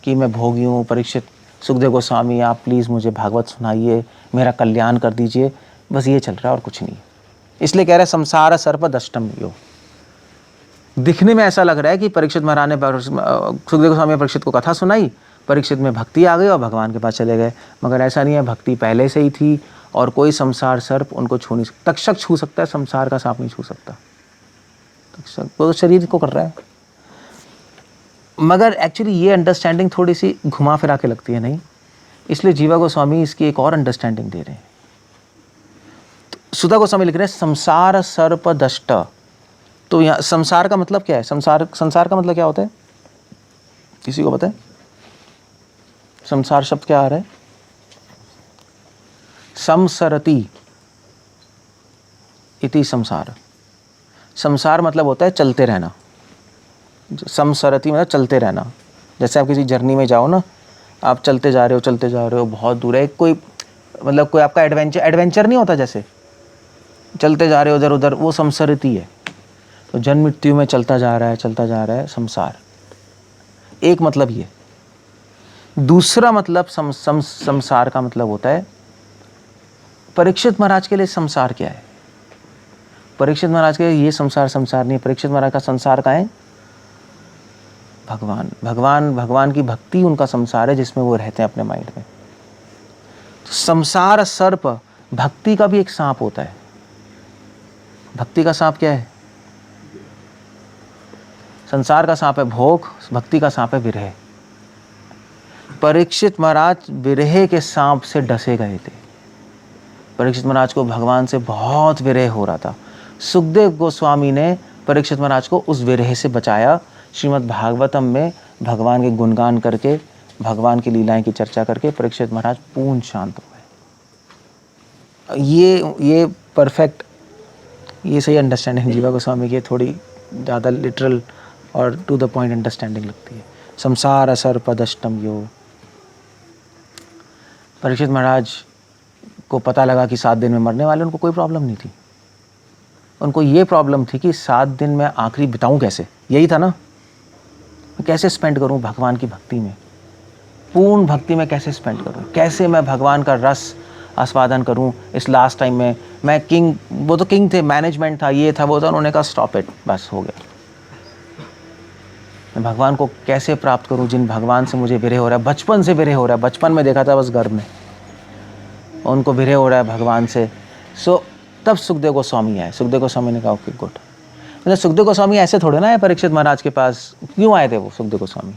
कि मैं भोगी हूँ। परीक्षित, सुखदेव गोस्वामी आप प्लीज़ मुझे भागवत सुनाइए, मेरा कल्याण कर दीजिए, बस ये चल रहा है और कुछ नहीं। इसलिए कह रहे संसार सर्प दष्टम यो। दिखने में ऐसा लग रहा है कि परीक्षित महाराज ने सुखदेव गोस्वामी ने परीक्षित को कथा सुनाई, परीक्षित में भक्ति आ गई और भगवान के पास चले गए। मगर ऐसा नहीं है, भक्ति पहले से ही थी और कोई संसार सर्प उनको छू नहीं सकता। तक्षक छू सकता है, संसार का सांप नहीं छू सकता। तक्षक वो तो शरीर को कर रहा है। मगर एक्चुअली ये अंडरस्टैंडिंग थोड़ी सी घुमा फिरा के लगती है, नहीं? इसलिए जीवा गोस्वामी इसकी एक और अंडरस्टैंडिंग दे रहे हैं। तो सुधा गोस्वामी लिख रहे हैं संसार सर्प दष्ट। तो यहाँ संसार का मतलब क्या है? संसार का मतलब क्या होता है? किसी को पता है? संसार शब्द क्या आ रहा है? संसरति इति संसार। संसार मतलब होता है चलते रहना। संसरति मतलब चलते रहना। जैसे आप किसी जर्नी में जाओ ना, आप चलते जा रहे हो बहुत दूर है, कोई आपका एडवेंचर नहीं होता, जैसे चलते जा रहे हो इधर उधर, वो संसरति है। तो जन्म मृत्यु में चलता जा रहा है संसार। एक मतलब ये। दूसरा मतलब संसार का मतलब होता है, परीक्षित महाराज के लिए संसार क्या है? परीक्षित महाराज के लिए ये संसार नहीं। परीक्षित महाराज का संसार का है भगवान की भक्ति उनका संसार है, जिसमें वो रहते हैं अपने माइंड में। तो संसार सर्प, भक्ति का भी एक सांप होता है। भक्ति का सांप क्या है? संसार का सांप है भोग, भक्ति का सांप है विरह। परीक्षित महाराज विरह के सांप से डसे गए थे। परीक्षित महाराज को भगवान से बहुत विरह हो रहा था। सुखदेव गोस्वामी ने परीक्षित महाराज को उस विरह से बचाया। श्रीमद् भागवतम में भगवान के गुणगान करके, भगवान की लीलाएं की चर्चा करके परीक्षित महाराज पूर्ण शांत हो गए। ये परफेक्ट, ये सही अंडरस्टैंडिंग जीवा गोस्वामी की थोड़ी ज़्यादा लिटरल और टू द पॉइंट अंडरस्टैंडिंग लगती है। संसार असर पदष्टम यो। परीक्षित महाराज को पता लगा कि 7 दिन में मरने वाले, उनको कोई प्रॉब्लम नहीं थी। उनको ये प्रॉब्लम थी कि 7 दिन में आखिरी बिताऊं कैसे, यही था ना, मैं कैसे स्पेंड करूं भगवान की भक्ति में, पूर्ण भक्ति में कैसे स्पेंड करूं, कैसे मैं भगवान का रस आस्वादन करूं इस लास्ट टाइम में। मैं किंग, वो तो किंग थे, मैनेजमेंट था, ये था वो था, उन्होंने कहा स्टॉप इट, बस हो गया। मैं भगवान को कैसे प्राप्त करूं जिन भगवान से मुझे विरह हो रहा है, बचपन से विरह हो रहा है, बचपन में देखा था बस गर्भ में, उनको विरह हो रहा है भगवान से। सो तब सुखदेव गोस्वामी आए। सुखदेव गोस्वामी ने कहा ओके गुड। मतलब सुखदेव गोस्वामी ऐसे थोड़े ना है परीक्षित महाराज के पास, क्यों आए थे वो सुखदेव गोस्वामी?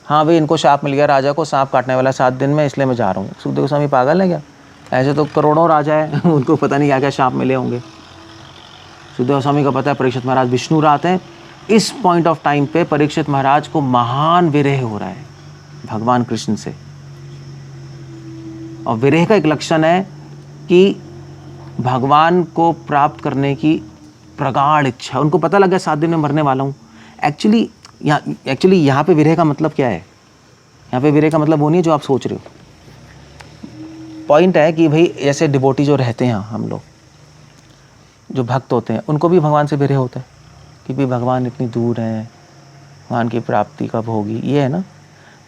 हाँ भाई, इनको शाप मिल गया, राजा को सांप काटने वाला 7 दिन में, इसलिए मैं जा रहा हूँ। सुखदेव गोस्वामी पागल है क्या? ऐसे तो करोड़ों राजा है उनको पता नहीं क्या क्या शाप मिले होंगे। सुखदेव गोस्वामी का पता है परीक्षित महाराज विष्णु रात हैं। इस पॉइंट ऑफ टाइम पे परीक्षित महाराज को महान विरह हो रहा है भगवान कृष्ण से। और विरह का एक लक्षण है कि भगवान को प्राप्त करने की प्रगाढ़ इच्छा। उनको पता लगा 7 दिन में मरने वाला हूँ। एक्चुअली यहाँ पे विरह का मतलब क्या है? यहाँ पे विरह का मतलब वो नहीं है जो आप सोच रहे हो। पॉइंट है कि भाई ऐसे डिवोटी जो रहते हैं, हम लोग जो भक्त होते हैं, उनको भी भगवान से विरह होता है कि भाई भगवान इतनी दूर है, भगवान की प्राप्ति कब होगी, ये है ना।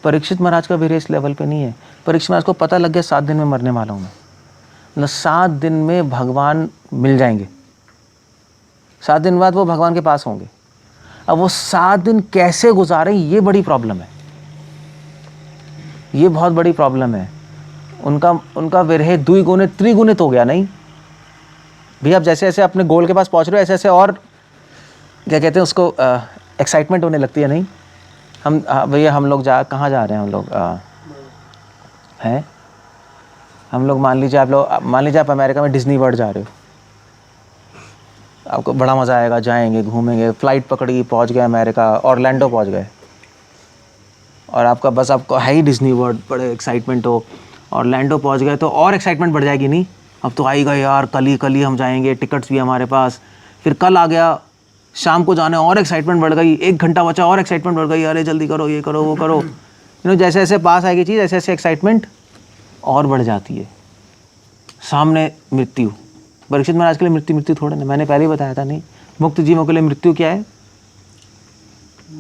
परीक्षित महाराज का विरह इस लेवल पे नहीं है। परीक्षित महाराज को पता लग गया 7 दिन में मरने वाला हूँ मैं, मतलब 7 दिन में भगवान मिल जाएंगे, 7 दिन बाद वो भगवान के पास होंगे। अब वो 7 दिन कैसे गुजारे, ये बड़ी प्रॉब्लम है, ये बहुत बड़ी प्रॉब्लम है। उनका विरह द्विगुणित त्रिगुणित हो गया। नहीं भैया, आप जैसे जैसे अपने गोल के पास पहुंच रहे हो, ऐसे ऐसे और क्या कहते हैं उसको, एक्साइटमेंट होने लगती है। नहीं हम भैया, हम लोग कहाँ जा रहे हैं, हम लोग हैं, हम लोग मान लीजिए आप अमेरिका में डिज्नी वर्ल्ड जा रहे हो, आपको बड़ा मज़ा आएगा, जाएंगे घूमेंगे, फ़्लाइट पकड़ी, पहुंच गए अमेरिका, ऑरलैंडो पहुंच गए, और आपको है ही डिज्नी वर्ल्ड, बड़े एक्साइटमेंट हो, ऑरलैंडो पहुंच गए तो और एक्साइटमेंट बढ़ जाएगी। नहीं अब तो आएगा यार, कल ही हम जाएंगे, टिकट्स भी हमारे पास। फिर कल आ गया, शाम को जाने, और एक्साइटमेंट बढ़ गई, 1 घंटा बचा और एक्साइटमेंट बढ़ गई, अरे जल्दी करो, ये करो वो करो। जैसे जैसे पास आएगी चीज़, ऐसे ऐसे एक्साइटमेंट और बढ़ जाती है। सामने मृत्यु। परीक्षित महाराज के लिए मृत्यु थोड़ा ना, मैंने पहले ही बताया था। नहीं, मुक्त जीवों के लिए मृत्यु क्या है?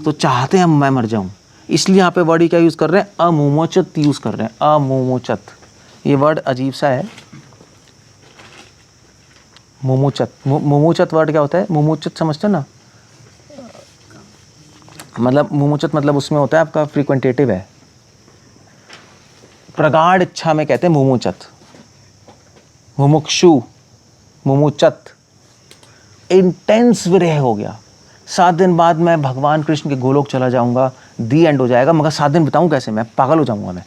तो चाहते हैं मैं मर जाऊं, इसलिए यहाँ पे वर्ड ही क्या यूज़ कर रहे हैं? अमुमोचत यूज़ कर रहे हैं, अमुमोचत। ये वर्ड अजीब सा है, मुमुचत। मुमुचत वर्ड क्या होता है? मुमुचत समझते हो ना, मतलब मुमुचत मतलब उसमें होता है आपका फ्रीक्वेंटेटिव है। प्रगाढ़ इच्छा में कहते हैं मुमुचत, मुमुक्षु, मुमुचत। इंटेंस विरह हो गया, 7 दिन बाद मैं भगवान कृष्ण के गोलोक चला जाऊंगा, दी एंड हो जाएगा, मगर 7 दिन बताऊं कैसे, मैं पागल हो जाऊंगा। मैं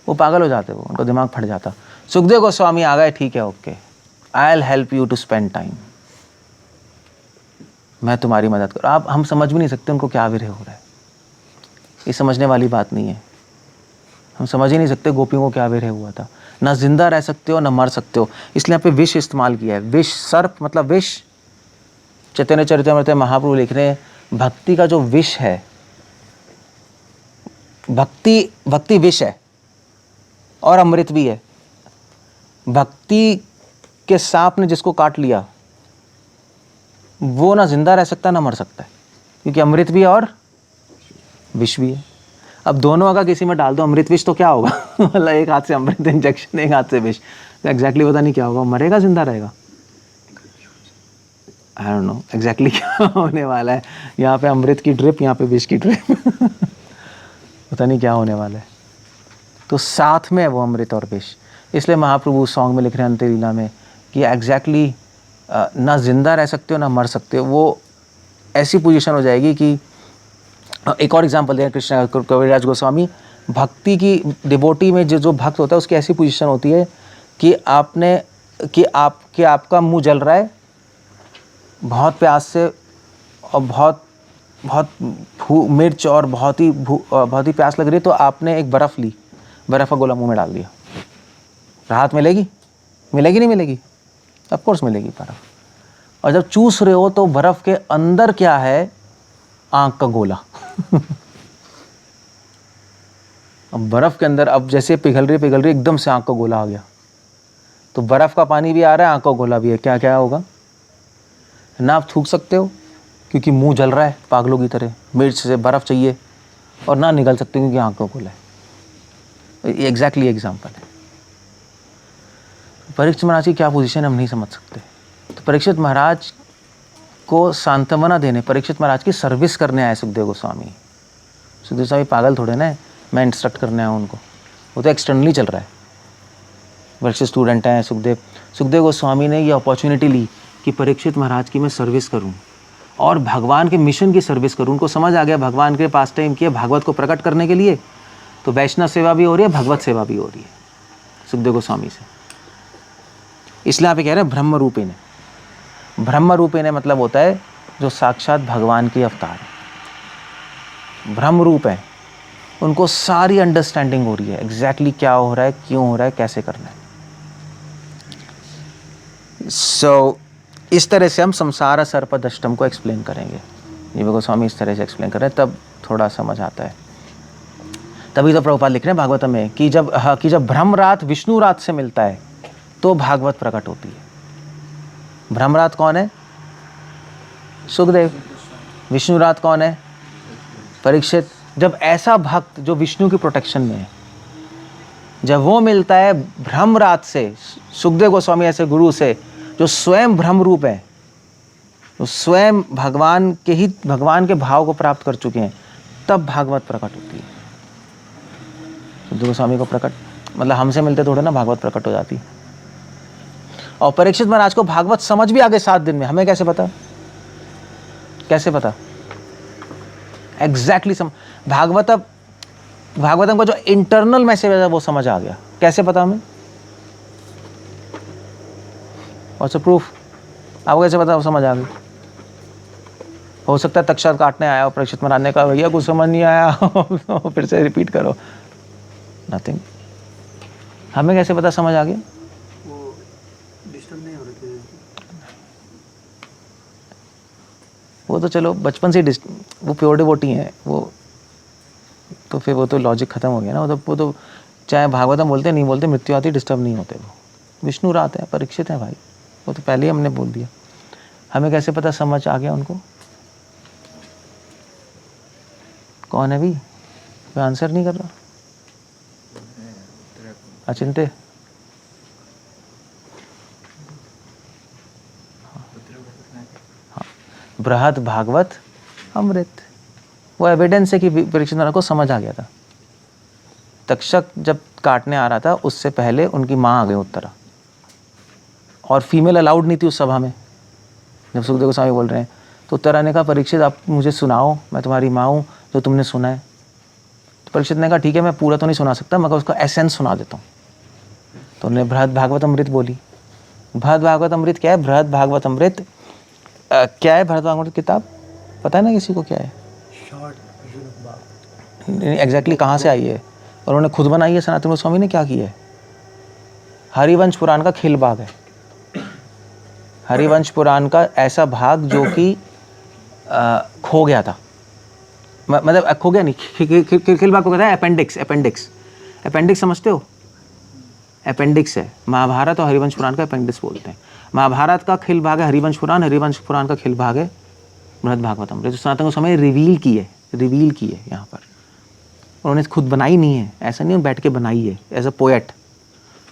वो पागल हो जाते, वो उनको दिमाग फट जाता। सुखदेव गोस्वामी आ गए, ठीक है okay, I will help you to spend time, मैं तुम्हारी मदद करूँ। आप हम समझ भी नहीं सकते उनको क्या विरह हो रहा है, ये समझने वाली बात नहीं है। हम समझ ही नहीं सकते गोपियों को क्या विरह हुआ था। ना जिंदा रह सकते हो ना मर सकते हो, इसलिए यहाँ पे विष इस्तेमाल किया है। विष, सर्प मतलब विष। चैतन्य चरितमृत महाप्रभु लिख रहे हैं भक्ति का जो विष है, भक्ति विष है और अमृत भी है। भक्ति के सांप ने जिसको काट लिया वो ना जिंदा रह सकता ना मर सकता है, क्योंकि अमृत भी है और विष भी है। अब दोनों अगर किसी में डाल दो अमृत विष तो क्या होगा मतलब एक हाथ से अमृत इंजेक्शन, एक हाथ से विष, तो एग्जैक्टली पता नहीं क्या होगा, मरेगा जिंदा रहेगा, आई डोंट नो एग्जैक्टली क्या होने वाला है। यहाँ पे अमृत की ड्रिप, यहाँ पे विष की ड्रिप पता नहीं क्या होने वाला है। तो साथ में है वो अमृत और विष। इसलिए महाप्रभु सॉन्ग में लिख रहे हैं अंत्य लीला में कि एग्जैक्टली ना जिंदा रह सकते हो ना मर सकते हो। वो ऐसी पोजीशन हो जाएगी कि एक और एग्जांपल दें कृष्ण कविराज गोस्वामी, भक्ति की डिवोटी में जो भक्त होता है उसकी ऐसी पोजीशन होती है कि आपका मुंह जल रहा है बहुत प्यास से और बहुत मिर्च और बहुत ही प्यास लग रही है, तो आपने एक बर्फ़ ली, बर्फ़ का गोला मुंह में डाल दिया, राहत मिलेगी? मिलेगी नहीं मिलेगी? ऑफ कोर्स मिलेगी बर्फ़। और जब चूस रहे हो तो बर्फ़ के अंदर क्या है? आँख का गोला। अब बर्फ़ के अंदर अब जैसे पिघल रही एकदम से आँख का गोला आ गया, तो बर्फ़ का पानी भी आ रहा है, आँख का गोला भी है, क्या क्या होगा? ना आप थूक सकते हो क्योंकि मुंह जल रहा है पागलों की तरह, मिर्च से बर्फ़ चाहिए, और ना निगल सकते क्योंकि आँख का गोला है। ये एग्जैक्टली एग्जाम्पल है। परीक्षित महाराज की क्या पोजीशन है हम नहीं समझ सकते। तो परीक्षित महाराज को सांत्वना देने, परीक्षित महाराज की सर्विस करने आए सुखदेव गोस्वामी। सुखदेव गोस्वामी पागल थोड़े ना, मैं इंस्ट्रक्ट करने आया उनको, वो तो एक्सटर्नली चल रहा है। परीक्षित स्टूडेंट हैं सुखदेव गोस्वामी ने ये अपॉर्चुनिटी ली कि परीक्षित महाराज की मैं सर्विस करूं और भगवान के मिशन की सर्विस करूं। उनको समझ आ गया भगवान के पास टाइम किया भागवत को प्रकट करने के लिए, तो वैष्णव सेवा भी हो रही है, भगवत सेवा भी हो रही है सुखदेव गोस्वामी से। इसलिए आप ये कह रहे हैं ब्रह्म रूपी ने। ब्रह्म रूपी ने मतलब होता है जो साक्षात भगवान की अवतार है, ब्रह्म रूप है, उनको सारी अंडरस्टैंडिंग हो रही है एग्जैक्टली क्या हो रहा है, क्यों हो रहा है, कैसे करना है। इस तरह से हम संसार सर्पदष्टम को एक्सप्लेन करेंगे। जीव गोस्वामी इस तरह से एक्सप्लेन कर रहे हैं, तब थोड़ा समझ आता है। तभी तो प्रभुपाद लिख रहे हैं भागवत में कि जब ब्रह्मरात विष्णु रात से मिलता है तो भागवत प्रकट होती है। ब्रह्मरात कौन है? सुखदेव। विष्णु रात कौन है? परीक्षित। जब ऐसा भक्त जो विष्णु की प्रोटेक्शन में है, जब वो मिलता है ब्रह्मरात से, सुखदेव गोस्वामी ऐसे गुरु से जो स्वयं ब्रह्म रूप है, जो स्वयं भगवान के भाव को प्राप्त कर चुके हैं, तब भागवत प्रकट होती है। सुखदेव गोस्वामी को प्रकट मतलब हमसे मिलते थोड़े ना भागवत प्रकट हो जाती। और परीक्षित महाराज को भागवत समझ भी आ गए 7 दिन में। हमें कैसे पता? एग्जैक्टली भागवतम का जो इंटरनल मैसेज है वो समझ आ गया। कैसे पता हमें? What's the proof? आपको कैसे पता? वो समझ आ गई। हो सकता है तक्षक काटने आया और परीक्षित महाराज ने कहा भैया कुछ समझ नहीं आया फिर से रिपीट करो। नथिंग। हमें कैसे पता समझ आ गया? वो डिस्टर्ब नहीं हो रहे थे? वो तो चलो बचपन से वो प्योर डिवोटी हैं, वो तो फिर वो तो लॉजिक खत्म हो गया ना। वो तो चाहे भागवतम बोलते नहीं बोलते, मृत्यु आती डिस्टर्ब नहीं होते। वो विष्णु रात है, परीक्षित है भाई, वो तो पहले ही हमने बोल दिया। हमें कैसे पता समझ आ गया उनको? कौन है भी? कोई आंसर नहीं कर रहा। अचिंत्य। बृहद भागवत अमृत, वो एविडेंस है कि परीक्षित महाराज को समझ आ गया था। तक्षक जब काटने आ रहा था उससे पहले उनकी माँ आ गई उत्तरा, और फीमेल अलाउड नहीं थी उस सभा में। जब सुखदेव गोस्वामी बोल रहे हैं तो उत्तरा ने कहा परीक्षित आप मुझे सुनाओ, मैं तुम्हारी माँ हूँ, जो तुमने सुना है। तो परीक्षित ने कहा ठीक है, मैं पूरा तो नहीं सुना सकता, मगर उसका एसेंस सुना देता हूँ। तो उन्होंने बृहद भागवत अमृत बोली। बृहद भागवत अमृत क्या है? बृहद भागवत अमृत क्या है? बृहद भागवत किताब पता है ना किसी को क्या है? एग्जैक्टली कहाँ से आई है? और उन्होंने खुद बनाई है। सनातन गोस्वामी ने क्या किया है? हरिवंश पुराण का खिल भाग है। हरिवंश पुराण का ऐसा भाग जो कि खो गया था, मतलब खो गया नहीं, खिल भाग को कहते हैं अपेंडिक्स। अपेंडिक्स समझते हो? अपेंडिक्स है महाभारत और हरिवंश पुराण का अपेंडिक्स बोलते हैं। महाभारत का खिल भाग है हरिवंश पुराण का खिल भाग है बृहद भागवत अमृत। जो सनातन गोस्वामी ने रिवील की है यहाँ पर। उन्होंने खुद बनाई नहीं है, ऐसा नहीं बैठ के बनाई है एज अ पोएट।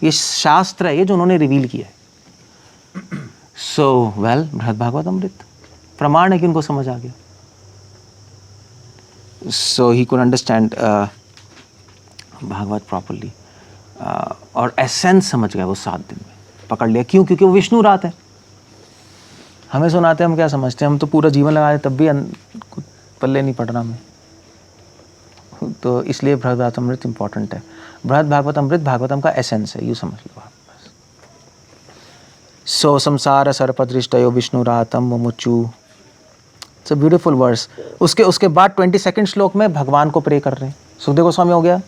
ये शास्त्र है ये जो उन्होंने रिवील किया है। सो बृहद भागवत अमृत प्रमाण है कि उनको समझ आ गया। So he could understand Bhagavat properly, और एसेंस समझ गया वो 7 दिन में, पकड़ लिया। क्यों? क्योंकि वो विष्णु रात है। हमें सुनाते हम क्या समझते हैं? हम तो पूरा जीवन लगाए तब भी कुछ पल्ले नहीं पड़ रहा हमें। तो इसलिए बृहद भागवत अमृत इंपॉर्टेंट है। बृहद भागवत अमृत भागवतम का एसेंस है, यूँ समझ लो आप बस। सो संसार सर्पदृष्टयो विष्णुरातम मुमुचु। It's a beautiful verse. उसके बाद 22 श्लोक में भगवान को प्रे कर रहे हैं। सुखदेव गोस्वामी हो गया,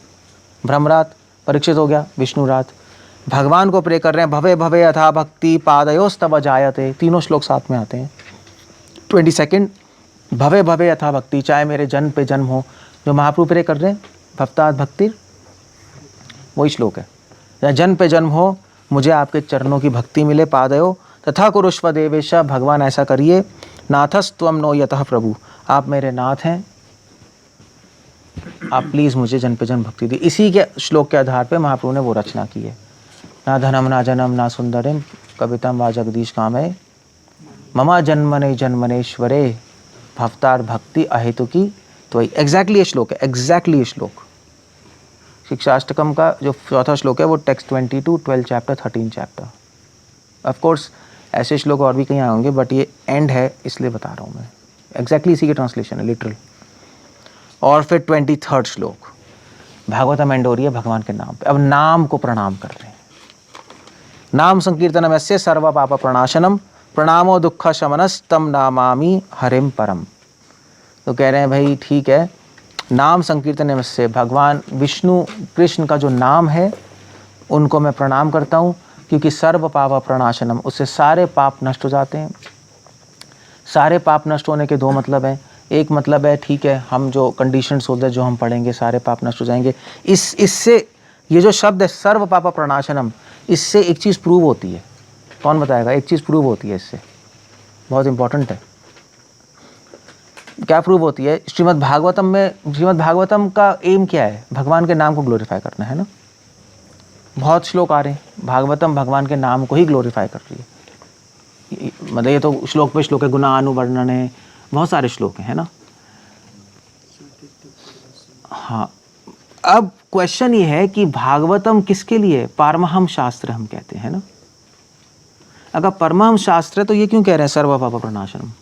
ब्रह्मरात, परीक्षित हो गया, विष्णुरात, भगवान को प्रे कर रहे हैं। भवे भवे अथा भक्ति पादयोस्तव जायते, तीनों श्लोक साथ में आते हैं। 22 भवे भवे अथा भक्ति, चाहे मेरे जन्म पे जन्म हो, जो महाप्रभु प्रे कर रहे हैं, भक्तात् भक्ति, वही श्लोक है। या जन्म पे जन्म हो, मुझे आपके चरणों की भक्ति मिले, पादयो तथा कुरुष्व देवेश, भगवान ऐसा करिए। नाथस्त्वम नो यतः प्रभु, आप मेरे नाथ हैं, आप प्लीज़ मुझे जन्म पे जन्म भक्ति दी। इसी के श्लोक के आधार पे महाप्रभु ने वो रचना की है। ना धनम ना जनम ना सुंदरिम कवितम वा जगदीश कामय, ममा जन्मने जन्मनेश्वरे भवतार भक्ति अहेतु की। तो एग्जैक्टली ये श्लोक है, एग्जैक्टली ये श्लोक। शिक्षाष्टकम का जो चौथा श्लोक है वो text 22, 12 chapter, 13 chapter. Of course ऐसे श्लोक और भी कहीं आए होंगे, बट ये एंड है इसलिए बता रहा हूँ मैं। एग्जैक्टली इसी की ट्रांसलेशन है, लिटरल। और फिर 23 श्लोक भागवतम एंड हो रही है भगवान के नाम पे। अब नाम को प्रणाम कर रहे हैं। नाम संकीर्तनम यस्य सर्व पाप प्रणाशनम प्रणामो दुख शमनस तम नामामि हरिम परम। तो कह रहे हैं भाई ठीक है, नाम संकीर्तन से भगवान विष्णु कृष्ण का जो नाम है उनको मैं प्रणाम करता हूँ, क्योंकि सर्व पाप प्रणाशनम, उससे सारे पाप नष्ट हो जाते हैं। सारे पाप नष्ट होने के दो मतलब हैं। एक मतलब है ठीक है, हम जो कंडीशंस होते हैं जो हम पढ़ेंगे सारे पाप नष्ट हो जाएंगे। इससे ये जो शब्द है सर्व पाप प्रणाशनम, इससे एक चीज़ प्रूव होती है। कौन बताएगा? एक चीज़ प्रूव होती है इससे, बहुत इंपॉर्टेंट है। क्या प्रूव होती है? श्रीमद् भागवतम में, श्रीमद् भागवतम का एम क्या है? भगवान के नाम को ग्लोरीफाई करना है ना। बहुत श्लोक आ रहे हैं, भागवतम भगवान के नाम को ही ग्लोरीफाई कर रही है। मतलब ये तो श्लोक पे श्लोक है, गुणानुवर्णन है, बहुत सारे श्लोक हैं, है ना। हाँ, अब क्वेश्चन ये है कि भागवतम किसके लिए? पारमहंस शास्त्र हम कहते हैं ना। अगर परमहंस शास्त्र है तो ये क्यों कह रहे हैं सर्व पाप प्रणाशनम?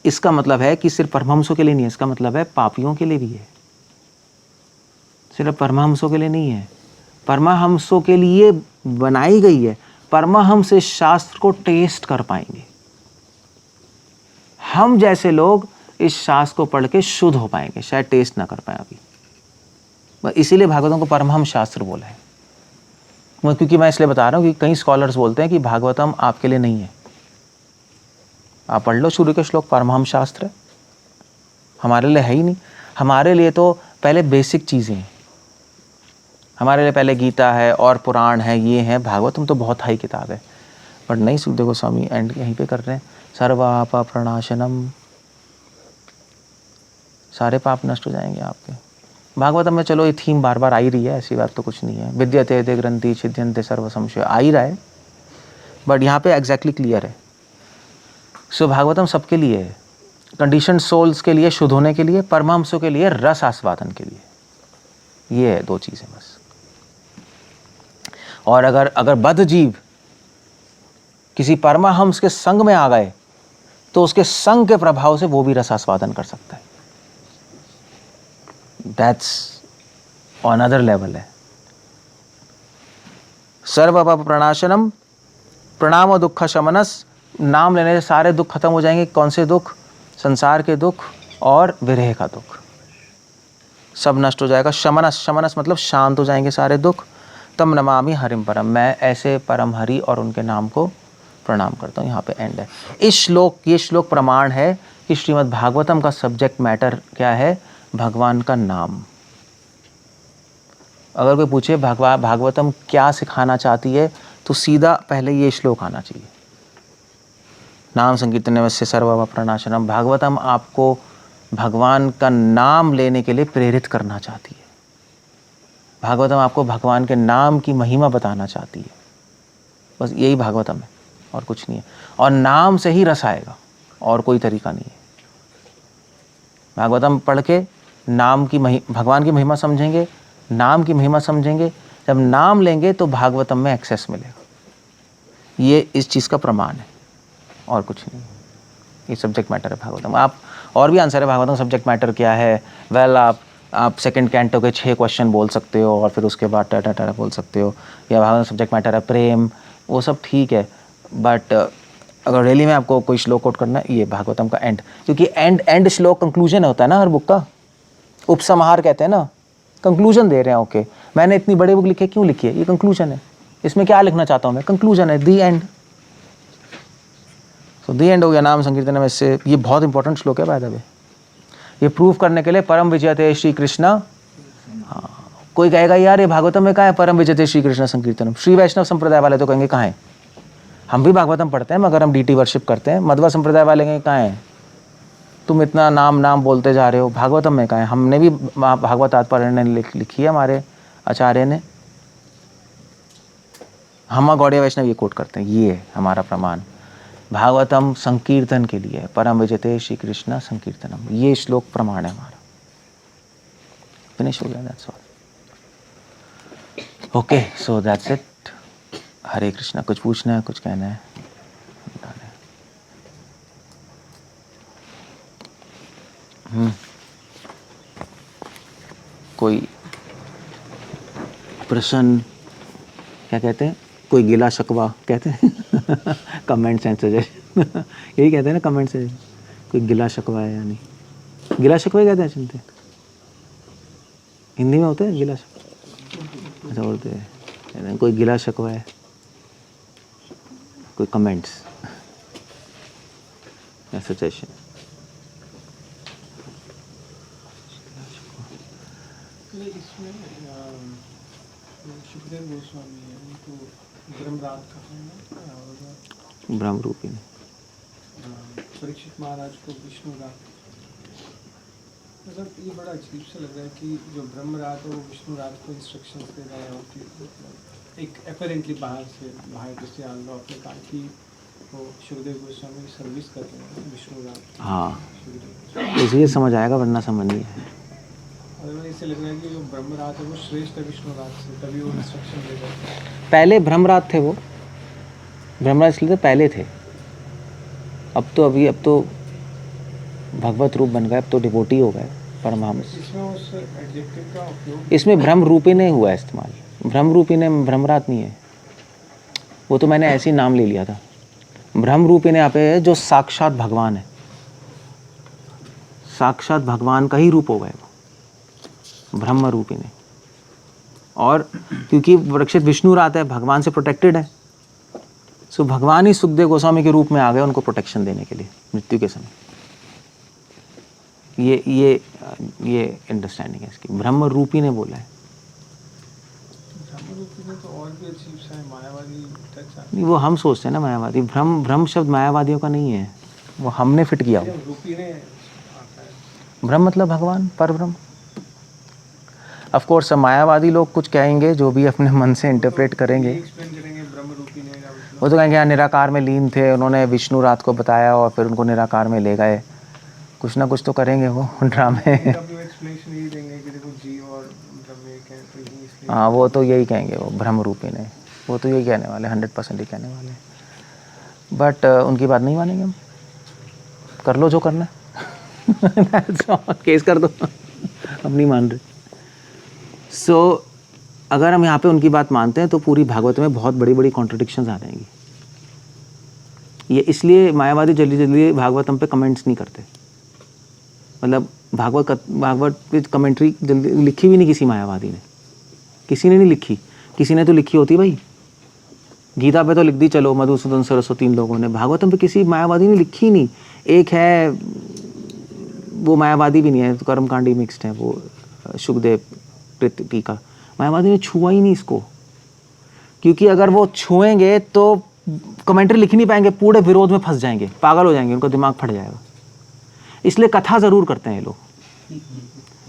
इसका मतलब है कि सिर्फ परमहंसों के लिए नहीं है, इसका मतलब है पापियों के लिए भी है। सिर्फ परमहंसों के लिए नहीं है, परमहंसों के लिए बनाई गई है। परमहंस इस शास्त्र को टेस्ट कर पाएंगे। हम जैसे लोग इस शास्त्र को पढ़ के शुद्ध हो पाएंगे, शायद टेस्ट ना कर पाए अभी। इसीलिए भागवतम को परमहंस शास्त्र बोला है। क्योंकि मैं इसलिए बता रहा हूँ कि कई स्कॉलर्स बोलते हैं कि भागवतम आपके लिए नहीं है। आप पढ़ लो शुरू के श्लोक, परमहंस शास्त्र है, हमारे लिए है ही नहीं। हमारे लिए तो पहले बेसिक चीज़ें हैं। हमारे लिए पहले गीता है और पुराण है, ये है। भागवतम तो बहुत हाई किताब है, बट नहीं, सुखदेव गोस्वामी एंड यहीं पे कर रहे हैं, सर्व पाप प्रणाशनम, सारे पाप नष्ट हो जाएंगे आपके। भागवतम में चलो ये थीम बार बार आ ही रही है, ऐसी बात तो कुछ नहीं है। विद्यते ते ग्रंथि छिद्यन्ते सर्व संशय आ ही रहा है, बट यहाँ पे एग्जैक्टली क्लियर है। सो भागवतम सबके लिए है, कंडीशन सोल्स के लिए, शुद्ध होने के लिए, परमहंसों के लिए, रस आस्वादन के लिए। ये है दो चीज़ें बस। और अगर बद्ध जीव किसी परमहंस के संग में आ गए तो उसके संग के प्रभाव से वो भी रस आस्वादन कर सकता है। दैट्स ऑन अदर लेवल है। सर्व पाप प्रणाशनम प्रणाम दुख शमनस, नाम लेने से सारे दुख खत्म हो जाएंगे। कौन से दुख? संसार के दुख और विरह का दुख, सब नष्ट हो जाएगा। शमनस, शमनस मतलब शांत हो जाएंगे सारे दुख। तम नमामि हरिम परम, मैं ऐसे परम हरि और उनके नाम को प्रणाम करता हूँ। यहाँ पे एंड है। ये श्लोक प्रमाण है कि श्रीमद् भागवतम का सब्जेक्ट मैटर क्या है? भगवान का नाम। अगर कोई पूछे भागवतम क्या सिखाना चाहती है, तो सीधा पहले ये श्लोक आना चाहिए, नाम संकीर्तन से सर्व प्रणाशनम। भागवतम आपको भगवान का नाम लेने के लिए प्रेरित करना चाहती है। भागवतम आपको भगवान के नाम की महिमा बताना चाहती है। बस यही भागवतम है और कुछ नहीं है। और नाम से ही रस आएगा, और कोई तरीका नहीं है। भागवतम पढ़ के नाम की भगवान की महिमा समझेंगे, नाम की महिमा समझेंगे। जब नाम लेंगे तो भागवतम में एक्सेस मिलेगा। ये इस चीज़ का प्रमाण है और कुछ नहीं। ये सब्जेक्ट मैटर है भागवतम। आप और भी आंसर है भागवतम सब्जेक्ट मैटर क्या है? वेल, आप सेकंड कैंटो के 6 क्वेश्चन बोल सकते हो और फिर उसके बाद टाटा बोल सकते हो। या भागवतम सब्जेक्ट मैटर है प्रेम, वो सब ठीक है, बट अगर रियली में आपको कोई श्लोक कोट करना है, ये भागवतम का एंड, क्योंकि एंड श्लोक कंक्लूजन होता है ना हर बुक का, उपसंहार कहते हैं ना, कंक्लूजन दे रहे हैं। ओके, मैंने इतनी बड़ी बुक लिखी है, क्यों लिखी है? ये कंक्लूजन है, इसमें क्या लिखना चाहता हूँ मैं, कंक्लूजन है, दी एंड। तो दी एंड हो गया नाम संकीर्तन में। इससे ये बहुत इंपॉर्टेंट श्लोक है बाय द वे, ये प्रूव करने के लिए परम विजयते श्री कृष्ण। हाँ, कोई कहेगा यार ये भागवतम में कहाँ है परम विजयते श्री कृष्ण संकीर्तनम? श्री वैष्णव संप्रदाय वाले तो कहेंगे कहाँ है, हम भी भागवतम पढ़ते हैं मगर हम डीटी वर्शिप करते हैं। मध्वा संप्रदाय वाले कहेंगे कहाँ है, तुम इतना नाम बोलते जा रहे हो, भागवतम में कहाँ है? हमने भी भागवत तात्पर्य लिखी है हमारे आचार्य ने, हम गौड़ीय वैष्णव ये कोट करते हैं, ये है हमारा प्रमाण। भागवतम संकीर्तन के लिए है, परम विजयते श्री कृष्ण संकीर्तनम, ये श्लोक प्रमाण है हमारा। फिनिश हो गया, that's all. Okay, so that's it. Hare Krishna. कुछ पूछना है, कुछ कहना है? कोई प्रश्न, क्या कहते हैं, कोई गिला शिकवा कहते हैं कमेंट्स एंड सजेशन यही कहते हैं ना, कमेंट्स से कोई गिला शिकवा है या नहीं? गिला शिकवा कहते हैं, सुनते हिंदी में होते हैं गिला शिकवा, ऐसा बोलते हैं, कोई गिला शिकवा है, कोई कमेंट्स या सजेशन? इसमें सुखदेव गोस्वामी है, उनको ब्रह्मराज कहा है और ब्रह्म रूपी ने परीक्षित महाराज को विष्णुराज। मतलब ये बड़ा अजीब सा लग रहा है कि जो ब्रह्मराज है वो विष्णुराज को इंस्ट्रक्शंस दे रहा है, और कि एक अपेरेंटली बाहर से आन लो अपने कहा कि वो सुखदेव गोस्वामी की सर्विस कर रहे हैं विष्णुराज। हाँ, इसलिए समझ आएगा, वरना समझ नहीं है। और इससे लग रहा है कि जो ब्रह्मराज है वो श्रेष्ठ है विष्णुराज से, तभी वो इंस्ट्रक्शन दे रहा है। पहले ब्रह्मराज थे वो, ब्रह्मराज इसलिए तो पहले थे, अब तो भगवत रूप बन गए, अब तो डिवोटी हो गए परमहंस। इसमें उस एडजेक्टिव का उपयोग इसमें ब्रह्म रूपी ने हुआ है इस्तेमाल, ब्रह्म रूपी ने ब्रह्मराज नहीं है, वो तो मैंने ऐसे ही नाम ले लिया था। ब्रह्म रूपी ने यहाँ पे जो साक्षात भगवान है, साक्षात भगवान का ही रूप हो गए वो, ब्रह्म रूपी ने। और क्योंकि परीक्षित विष्णुराज है, भगवान से प्रोटेक्टेड है, सो भगवान ही सुखदेव गोस्वामी के रूप में आ गए उनको प्रोटेक्शन देने के लिए मृत्यु के समय। ये अंडरस्टैंडिंग है इसकी, ब्रह्म रूपी ने बोला है। ब्रह्मरूपी में तो और भी अजीब सा है, मायावादी टच आता नहीं, वो हम सोचते हैं ना मायावादी, ब्रह्म शब्द मायावादियों का नहीं है, वो हमने फिट किया है। हो। रूपी ने आता है, ब्रह्म मतलब भगवान, पर ब्रह्म। ऑफ कोर्स मायावादी लोग कुछ कहेंगे जो भी अपने मन से इंटरप्रेट करेंगे, एक्सप्लेन करेंगे ब्रह्मरूपी ने का मतलब। वो तो कहेंगे हाँ निराकार में लीन थे, उन्होंने विष्णु रात को बताया और फिर उनको निराकार में ले गए, कुछ ना कुछ तो करेंगे वो ड्रामे। एक्सप्लेनेशन यही देंगे कि देखो जीव और ब्रह्म एक है, तो यही इसलिए। हाँ, वो तो यही कहेंगे, वो ब्रह्म रूपी ने, वो तो यही कहने वाले, 100% ही कहने वाले। बट उनकी बात नहीं मानेंगे हम, कर लो जो करना है केस कर दो हम नहीं मान रहे। सो अगर हम यहाँ पे उनकी बात मानते हैं तो पूरी भागवत में बहुत बड़ी बड़ी कॉन्ट्रडिक्शंस आ जाएंगी। ये इसलिए मायावादी जल्दी जल्दी भागवतम पे कमेंट्स नहीं करते, मतलब भागवत पे कमेंट्री जल्दी लिखी भी नहीं किसी मायावादी ने, किसी ने नहीं लिखी, किसी ने तो लिखी होती भाई, गीता पे तो लिख दी चलो, मधुसूदन सरस्वती इन लोगों ने, भागवतम पे किसी मायावादी ने लिखी नहीं। एक है वो मायावादी भी नहीं है, तो कर्मकांडी मिक्स्ड है, वो सुखदेव टीका, मायावादी ने छुआ ही नहीं इसको, क्योंकि अगर वो छुएंगे तो कमेंट्री लिख नहीं पाएंगे, पूरे विरोध में फंस जाएंगे, पागल हो जाएंगे, उनका दिमाग फट जाएगा। इसलिए कथा ज़रूर करते हैं ये लोग,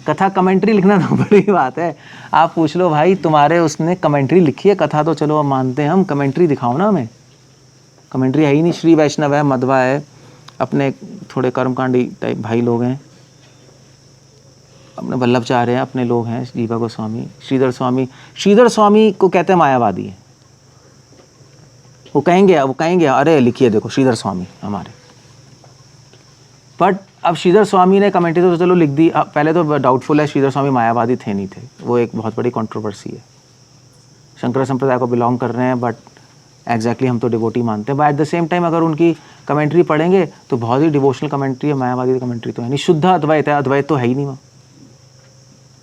कथा कमेंट्री लिखना तो बड़ी बात है। आप पूछ लो भाई तुम्हारे उसने कमेंट्री लिखी है, कथा तो चलो अब मानते हैं हम, कमेंट्री दिखाओ ना हमें। कमेंट्री है ही नहीं, श्री वैष्णव है, मध्वा है, अपने थोड़े कर्मकांडी टाइप भाई लोग हैं, अपने वल्लभाचार्य हैं, अपने लोग हैं, जीवा गोस्वामी, श्रीधर स्वामी को कहते हैं मायावादी है। वो कहेंगे अरे लिखिए देखो श्रीधर स्वामी हमारे, बट अब श्रीधर स्वामी ने कमेंट्री तो चलो लिख दी, पहले तो डाउटफुल है श्रीधर स्वामी मायावादी थे नहीं थे, वो एक बहुत बड़ी कंट्रोवर्सी है। शंकर संप्रदाय को बिलोंग कर रहे हैं, बट एग्जैक्टली हम तो डिवोटी मानते हैं, but at the same time अगर उनकी कमेंट्री पढ़ेंगे तो बहुत ही डिवोशनल कमेंट्री है, मायावादी कमेंट्री तो है नहीं, शुद्ध अद्वैत है, अद्वैत तो है ही नहीं वहाँ।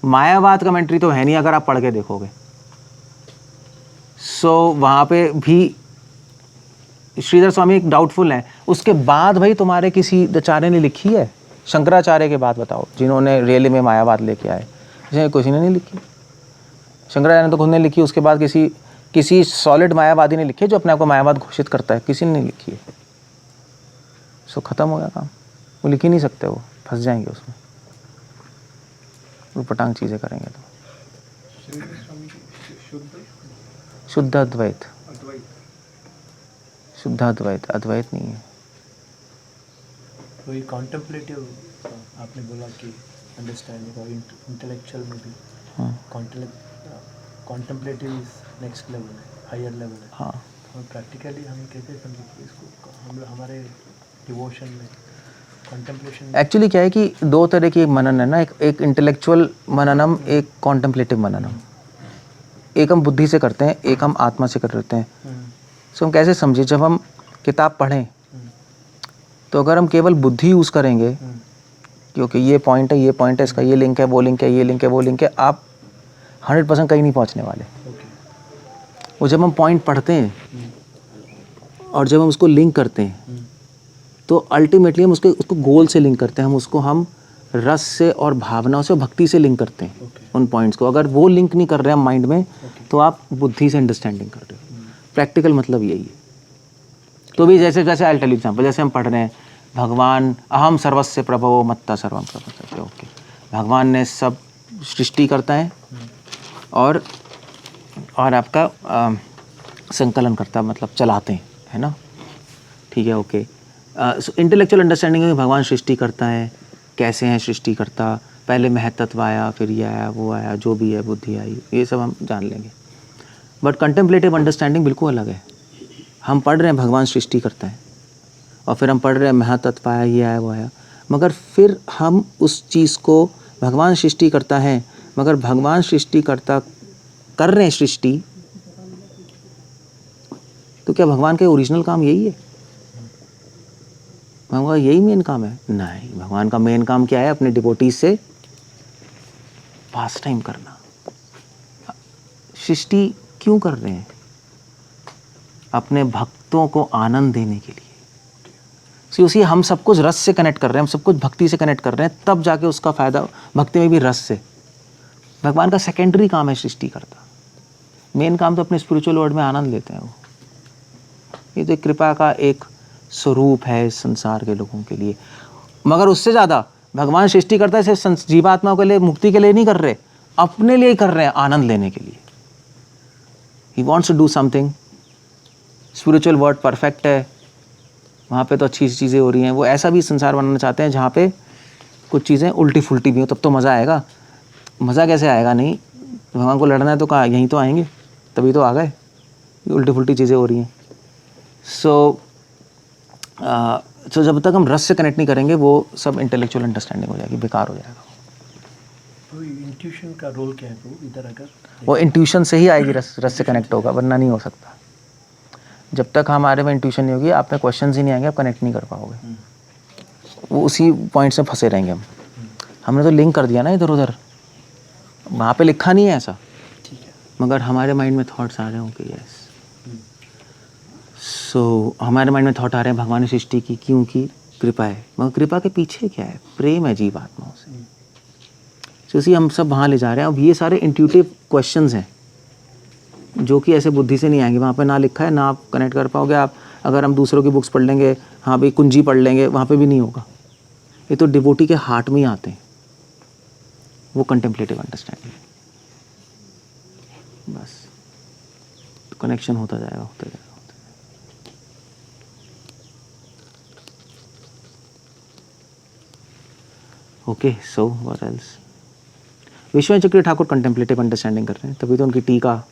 मायावाद कमेंट्री तो है नहीं अगर आप पढ़ के देखोगे। सो वहाँ पे भी श्रीधर स्वामी एक डाउटफुल है। उसके बाद भाई तुम्हारे किसी आचार्य ने लिखी है, शंकराचार्य के बाद बताओ जिन्होंने रियली में मायावाद लेके आए, जिन्हें किसी ने नहीं लिखी। शंकराचार्य ने तो खुद ने लिखी, उसके बाद किसी सॉलिड मायावादी ने लिखी है जो अपने आप को मायावाद घोषित करता है, किसी ने नहीं लिखी है। सो खत्म हो गया काम, वो लिख ही नहीं सकते, वो फंस जाएंगे उसमें, वो पटांग चीज़ें करेंगे तो। श्रीधर स्वामी की शुद्ध अद्वैत, अद्वैत शुद्ध अद्वैत, अद्वैत नहीं है। वही कॉन्टेम्पलेटिव आपने बोला कि अंडरस्टैंडिंग और इंटेलेक्चुअल में भी कॉन्टेम्पलेटिव इज नेक्स्ट लेवल है, हायर लेवल है। हाँ और प्रैक्टिकली हम कैसे समझेंगे इसको, हम हमारे डिवोशन में कॉन्टेम्पलेशन। एक्चुअली क्या है कि दो तरह की मनन है ना, एक इंटेलेक्चुअल मननम, एक कॉन्टेम्पलेटिव मननम। एक हम बुद्धि से करते हैं, एक हम आत्मा से करते हैं। सो हम कैसे समझे, जब हम किताब पढ़ें तो अगर हम केवल बुद्धि यूज़ करेंगे, क्योंकि ये पॉइंट है, ये पॉइंट है, इसका ये लिंक है, वो लिंक है, ये लिंक है, वो लिंक है, आप 100% कहीं नहीं पहुंचने वाले। वो जब हम पॉइंट पढ़ते हैं और जब हम उसको लिंक करते हैं तो अल्टीमेटली हम उसको गोल से लिंक करते हैं, हम रस से और भावनाओं से और भक्ति से लिंक करते हैं उन पॉइंट्स को। अगर वो लिंक नहीं कर रहे हैं हम माइंड में तो आप बुद्धि से अंडरस्टैंडिंग कर रहे हो। प्रैक्टिकल मतलब यही है। तो भी जैसे आई टेल एग्जांपल, जैसे हम पढ़ रहे हैं भगवान अहम सर्वस्य प्रभवो मत्ता सर्वम प्रपंचते, ओके, भगवान ने सब सृष्टि करता है और आपका संकलन करता है, मतलब चलाते हैं, है ना, ठीक है, ओके। इंटेलेक्चुअल अंडरस्टैंडिंग है कि भगवान सृष्टि करता है, कैसे हैं सृष्टि करता, पहले महतत्व आया, फिर ये आया, वो आया, जो भी है, बुद्धि आई, ये सब हम जान लेंगे। बट कंटेम्पलेटिव अंडरस्टैंडिंग बिल्कुल अलग है। हम पढ़ रहे हैं भगवान सृष्टि करता है और फिर हम पढ़ रहे हैं महतत्व आया, ये आया, वो आया, मगर फिर हम उस चीज़ को, भगवान सृष्टि करता है, मगर भगवान सृष्टि करता कर रहे हैं सृष्टि, तो क्या भगवान का ओरिजिनल काम यही है? भगवान का यही मेन काम है? नहीं, भगवान का मेन काम क्या है? अपने डिवोटीज से पास टाइम करना। सृष्टि क्यों कर रहे हैं? अपने भक्तों को आनंद देने के लिए। उसी हम सब कुछ रस से कनेक्ट कर रहे हैं, हम सब कुछ भक्ति से कनेक्ट कर रहे हैं, तब जाके उसका फायदा भक्ति में भी रस से। भगवान का सेकेंडरी काम है सृष्टि करता, मेन काम तो अपने स्पिरिचुअल वर्ल्ड में आनंद लेते हैं वो। ये तो कृपा का एक स्वरूप है इस संसार के लोगों के लिए। मगर उससे ज़्यादा भगवान सृष्टि करता है सिर्फ जीवात्माओं के लिए, मुक्ति के लिए नहीं कर रहे, अपने लिए ही कर रहे हैं, आनंद लेने के लिए। He wants to do something. Spiritual world perfect है, वहाँ पे तो अच्छी चीज़ें हो रही हैं, वो ऐसा भी संसार बनाना चाहते हैं जहाँ पे कुछ चीज़ें उल्टी फुल्टी भी हो, तब तो मज़ा आएगा। मज़ा कैसे आएगा? नहीं, भगवान को लड़ना है तो कहाँ, यहीं तो आएंगे, तभी तो आ गए। उल्टी फुल्टी चीज़ें हो रही हैं। सो जब तक हम रस से कनेक्ट नहीं करेंगे वो सब इंटेलेक्चुअल अंडरस्टैंडिंग हो जाएगी, बेकार हो जाएगा। तो इंट्यूशन का रोल क्या है तो इधर? अगर वो इंट्यूशन से ही आएगी, रस से कनेक्ट होगा, वरना नहीं हो सकता। जब तक हमारे में इंट्यूशन नहीं होगी, आप में क्वेश्चंस ही नहीं आएंगे, आप कनेक्ट नहीं कर पाओगे। वो उसी पॉइंट से फंसे रहेंगे हम। हमने तो लिंक कर दिया ना इधर उधर, वहाँ पे लिखा नहीं है ऐसा, ठीक है, मगर हमारे माइंड में थॉट्स आ रहे होंगे। यस, सो हमारे माइंड में थॉट आ रहे हैं भगवान ने सृष्टि की क्योंकि कृपा है, मगर कृपा के पीछे क्या है? प्रेम है जीवात्माओं से। तो इसी हम सब वहाँ ले जा रहे हैं। अब ये सारे इंट्यूटिव क्वेश्चंस हैं जो कि ऐसे बुद्धि से नहीं आएंगे, वहाँ पे ना लिखा है, ना आप कनेक्ट कर पाओगे। आप अगर हम दूसरों की बुक्स पढ़ लेंगे, हाँ भाई कुंजी पढ़ लेंगे, वहाँ पे भी नहीं होगा। ये तो डिवोटी के हार्ट में ही आते हैं, वो कंटेम्पलेटिव अंडरस्टैंडिंग। बस तो कनेक्शन होता जाएगा, होता जाएगा। Okay, so what else? Vishwanath Chakravarti Thakur contemplative understanding कर रहे हैं, तभी तो उनकी टीका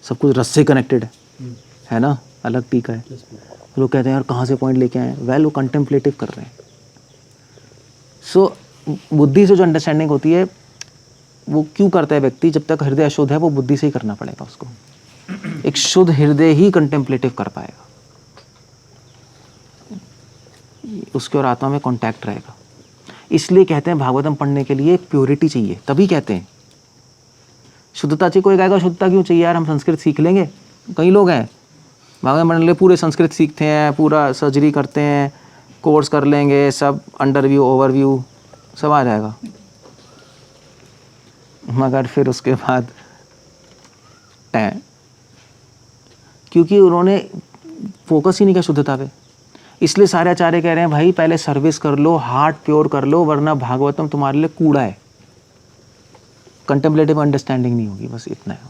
सब कुछ रस से कनेक्टेड है ना, अलग टीका है। लोग कहते हैं यार कहाँ से पॉइंट लेके आए? वेल, वो कंटेम्पलेटिव कर रहे हैं। सो बुद्धि से जो अंडरस्टैंडिंग होती है वो क्यों करता है व्यक्ति? जब तक हृदय अशुद्ध है वो बुद्धि से ही करना पड़ेगा उसको। एक शुद्ध हृदय ही कंटेम्पलेटिव कर पाएगा, उसके और आत्मा में कांटेक्ट रहेगा। इसलिए कहते हैं भागवतम पढ़ने के लिए एक प्योरिटी चाहिए, तभी कहते हैं शुद्धता चाहिए। कोई कहेगा शुद्धता क्यों चाहिए यार, हम संस्कृत सीख लेंगे। कई लोग हैं भागवतम पढ़ने के लिए पूरे संस्कृत सीखते हैं, पूरा सर्जरी करते हैं, कोर्स कर लेंगे, सब अंडरव्यू ओवरव्यू सब आ जाएगा, मगर फिर उसके बाद क्योंकि उन्होंने फोकस ही नहीं किया शुद्धता पे। इसलिए सारे आचार्य कह रहे हैं भाई पहले सर्विस कर लो, हार्ट प्योर कर लो, वरना भागवतम तुम्हारे लिए कूड़ा है, कंटेम्पलेटिव अंडरस्टैंडिंग नहीं होगी, बस इतना है।